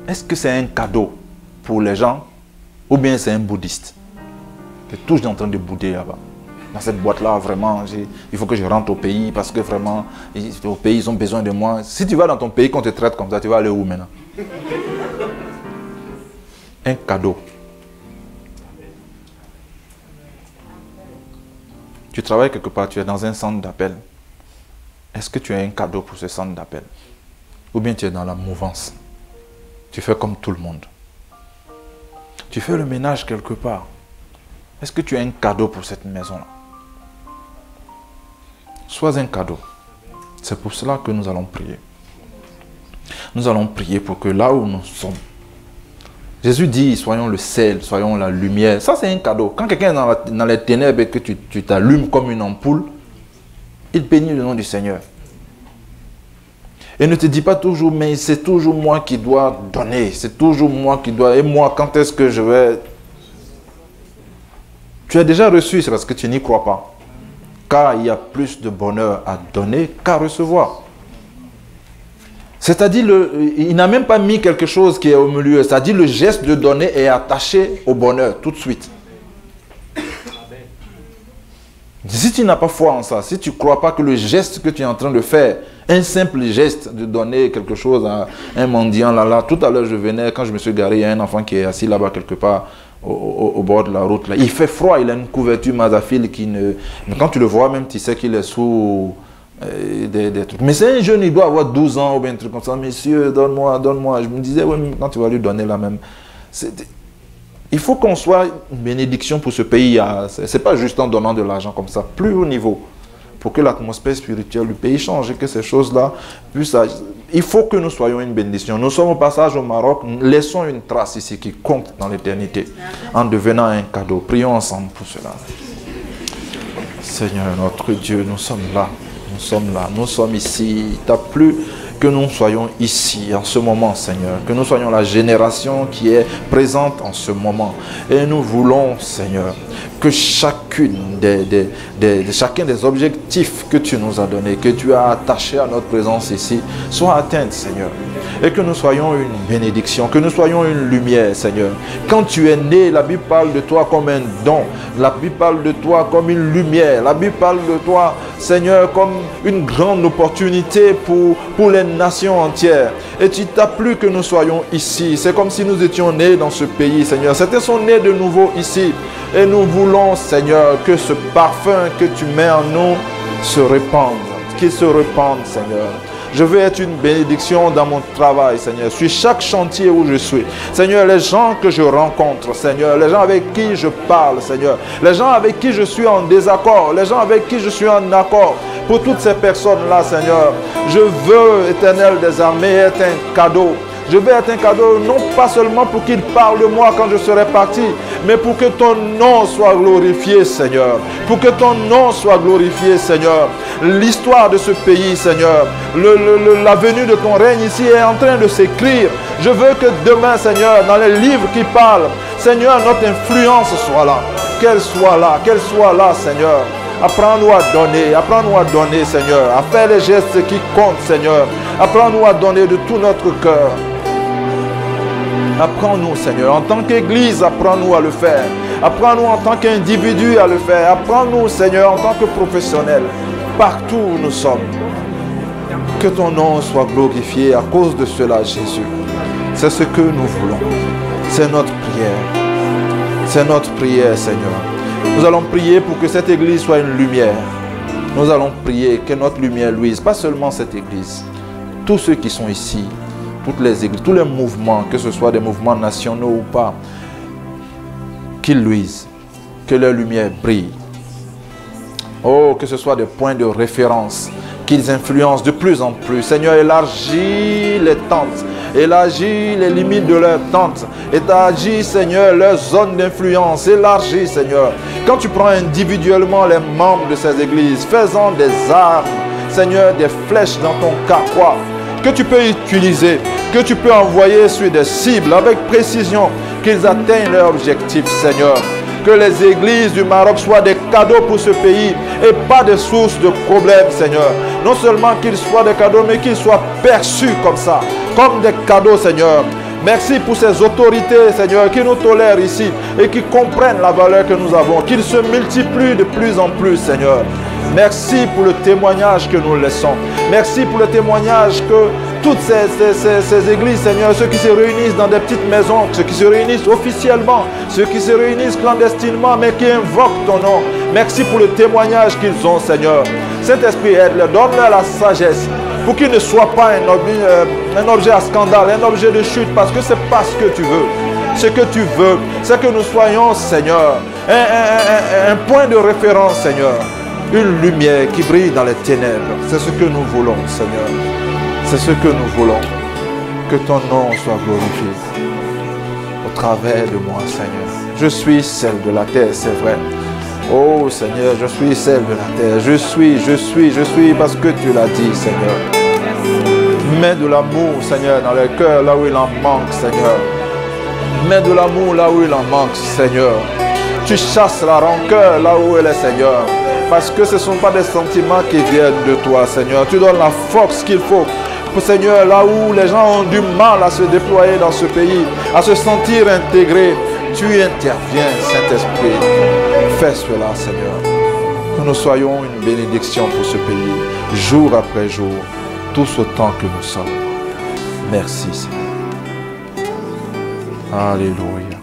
est-ce que c'est un cadeau pour les gens ou bien c'est un bouddhiste? Je suis toujours en train de bouder là-bas. Dans cette boîte-là, vraiment, il faut que je rentre au pays parce que vraiment, au pays, ils ont besoin de moi. Si tu vas dans ton pays, qu'on te traite comme ça, tu vas aller où maintenant? Un cadeau. Tu travailles quelque part, tu es dans un centre d'appel. Est-ce que tu as un cadeau pour ce centre d'appel? Ou bien tu es dans la mouvance? Tu fais comme tout le monde. Tu fais le ménage quelque part. Est-ce que tu as un cadeau pour cette maison-là? Sois un cadeau. C'est pour cela que nous allons prier. Nous allons prier pour que là où nous sommes, Jésus dit, soyons le sel, soyons la lumière. Ça, c'est un cadeau. Quand quelqu'un est dans les ténèbres et que tu t'allumes comme une ampoule, il bénit le nom du Seigneur. Et ne te dis pas toujours, mais c'est toujours moi qui dois donner. C'est toujours moi qui dois. Et moi, quand est-ce que je vais... Tu as déjà reçu, c'est parce que tu n'y crois pas. Car il y a plus de bonheur à donner qu'à recevoir. C'est-à-dire, il n'a même pas mis quelque chose qui est au milieu. C'est-à-dire, le geste de donner est attaché au bonheur tout de suite. Si tu n'as pas foi en ça, si tu ne crois pas que le geste que tu es en train de faire, un simple geste de donner quelque chose à un mendiant là, tout à l'heure je venais, quand je me suis garé, il y a un enfant qui est assis là-bas quelque part au bord de la route. Là. Il fait froid, il a une couverture Mazafil qui ne... Mais quand tu le vois même, tu sais qu'il est sous des trucs. Mais c'est un jeune, il doit avoir 12 ans ou bien un truc comme ça. Monsieur, donne-moi, donne-moi. Je me disais, ouais, quand tu vas lui donner la même... Il faut qu'on soit une bénédiction pour ce pays. Ce n'est pas juste en donnant de l'argent comme ça, plus haut niveau, pour que l'atmosphère spirituelle du pays change et que ces choses-là puissent... Il faut que nous soyons une bénédiction. Nous sommes au passage au Maroc, laissons une trace ici qui compte dans l'éternité, en devenant un cadeau. Prions ensemble pour cela. Seigneur, notre Dieu, nous sommes là. Nous sommes là, nous sommes ici. Il t'a plu que nous soyons ici en ce moment, Seigneur. Que nous soyons la génération qui est présente en ce moment. Et nous voulons, Seigneur, que chacun des objectifs que tu nous as donnés, que tu as attachés à notre présence ici, soit atteint, Seigneur. Et que nous soyons une bénédiction, que nous soyons une lumière, Seigneur. Quand tu es né, la Bible parle de toi comme un don. La Bible parle de toi comme une lumière. La Bible parle de toi, Seigneur, comme une grande opportunité pour les nations entières. Et tu t'as plu que nous soyons ici. C'est comme si nous étions nés dans ce pays, Seigneur. Certains sont nés de nouveau ici. Et nous voulons, Seigneur, que ce parfum que tu mets en nous se répande. Qu'il se répande, Seigneur. Je veux être une bénédiction dans mon travail, Seigneur. Sur chaque chantier où je suis. Seigneur, les gens que je rencontre, Seigneur. Les gens avec qui je parle, Seigneur. Les gens avec qui je suis en désaccord. Les gens avec qui je suis en accord. Pour toutes ces personnes-là, Seigneur, je veux, Éternel des armées, être un cadeau. Je veux être un cadeau, non pas seulement pour qu'il parle de moi quand je serai parti, mais pour que ton nom soit glorifié, Seigneur. Pour que ton nom soit glorifié, Seigneur. L'histoire de ce pays, Seigneur, la venue de ton règne ici est en train de s'écrire. Je veux que demain, Seigneur, dans les livres qui parlent, Seigneur, notre influence soit là. Qu'elle soit là, Seigneur. Apprends-nous à donner, Seigneur. À faire les gestes qui comptent, Seigneur. Apprends-nous à donner de tout notre cœur. Apprends-nous, Seigneur, en tant qu'Église, apprends-nous à le faire. Apprends-nous en tant qu'individu à le faire. Apprends-nous, Seigneur, en tant que professionnel, partout où nous sommes. Que ton nom soit glorifié à cause de cela, Jésus. C'est ce que nous voulons. C'est notre prière. C'est notre prière, Seigneur. Nous allons prier pour que cette Église soit une lumière. Nous allons prier que notre lumière luise. Pas seulement cette Église. Tous ceux qui sont ici. Toutes les églises, tous les mouvements, que ce soit des mouvements nationaux ou pas, qu'ils luisent, que leur lumière brille. Oh, que ce soit des points de référence, qu'ils influencent de plus en plus. Seigneur, élargis les tentes, élargis les limites de leurs tentes, élargis, Seigneur, leur zone d'influence, élargis, Seigneur. Quand tu prends individuellement les membres de ces églises, fais-en des armes, Seigneur, des flèches dans ton carquois, que tu peux utiliser, que tu peux envoyer sur des cibles avec précision, qu'ils atteignent leur objectif, Seigneur. Que les églises du Maroc soient des cadeaux pour ce pays et pas des sources de problèmes, Seigneur. Non seulement qu'ils soient des cadeaux, mais qu'ils soient perçus comme ça, comme des cadeaux, Seigneur. Merci pour ces autorités, Seigneur, qui nous tolèrent ici et qui comprennent la valeur que nous avons, qu'ils se multiplient de plus en plus, Seigneur. Merci pour le témoignage que nous laissons. Merci pour le témoignage que toutes ces églises, Seigneur, ceux qui se réunissent dans des petites maisons, ceux qui se réunissent officiellement, ceux qui se réunissent clandestinement, mais qui invoquent ton nom. Merci pour le témoignage qu'ils ont, Seigneur. Saint-Esprit, aide-les, donne-leur la sagesse pour qu'ils ne soient pas un objet à scandale, un objet de chute, parce que ce n'est pas ce que tu veux. Ce que tu veux, c'est que nous soyons, Seigneur, un point de référence, Seigneur. Une lumière qui brille dans les ténèbres. C'est ce que nous voulons, Seigneur. C'est ce que nous voulons. Que ton nom soit glorifié au travers de moi, Seigneur. Je suis celle de la terre, c'est vrai. Oh Seigneur, je suis celle de la terre. Je suis parce que tu l'as dit, Seigneur. Mets de l'amour, Seigneur, dans les cœurs là où il en manque, Seigneur. Mets de l'amour là où il en manque, Seigneur. Tu chasses la rancœur là où elle est, Seigneur. Parce que ce ne sont pas des sentiments qui viennent de toi, Seigneur. Tu donnes la force qu'il faut. Pour, Seigneur, là où les gens ont du mal à se déployer dans ce pays, à se sentir intégrés, tu interviens, Saint-Esprit. Fais cela, Seigneur. Que nous soyons une bénédiction pour ce pays, jour après jour, tous autant que nous sommes. Merci, Seigneur. Alléluia.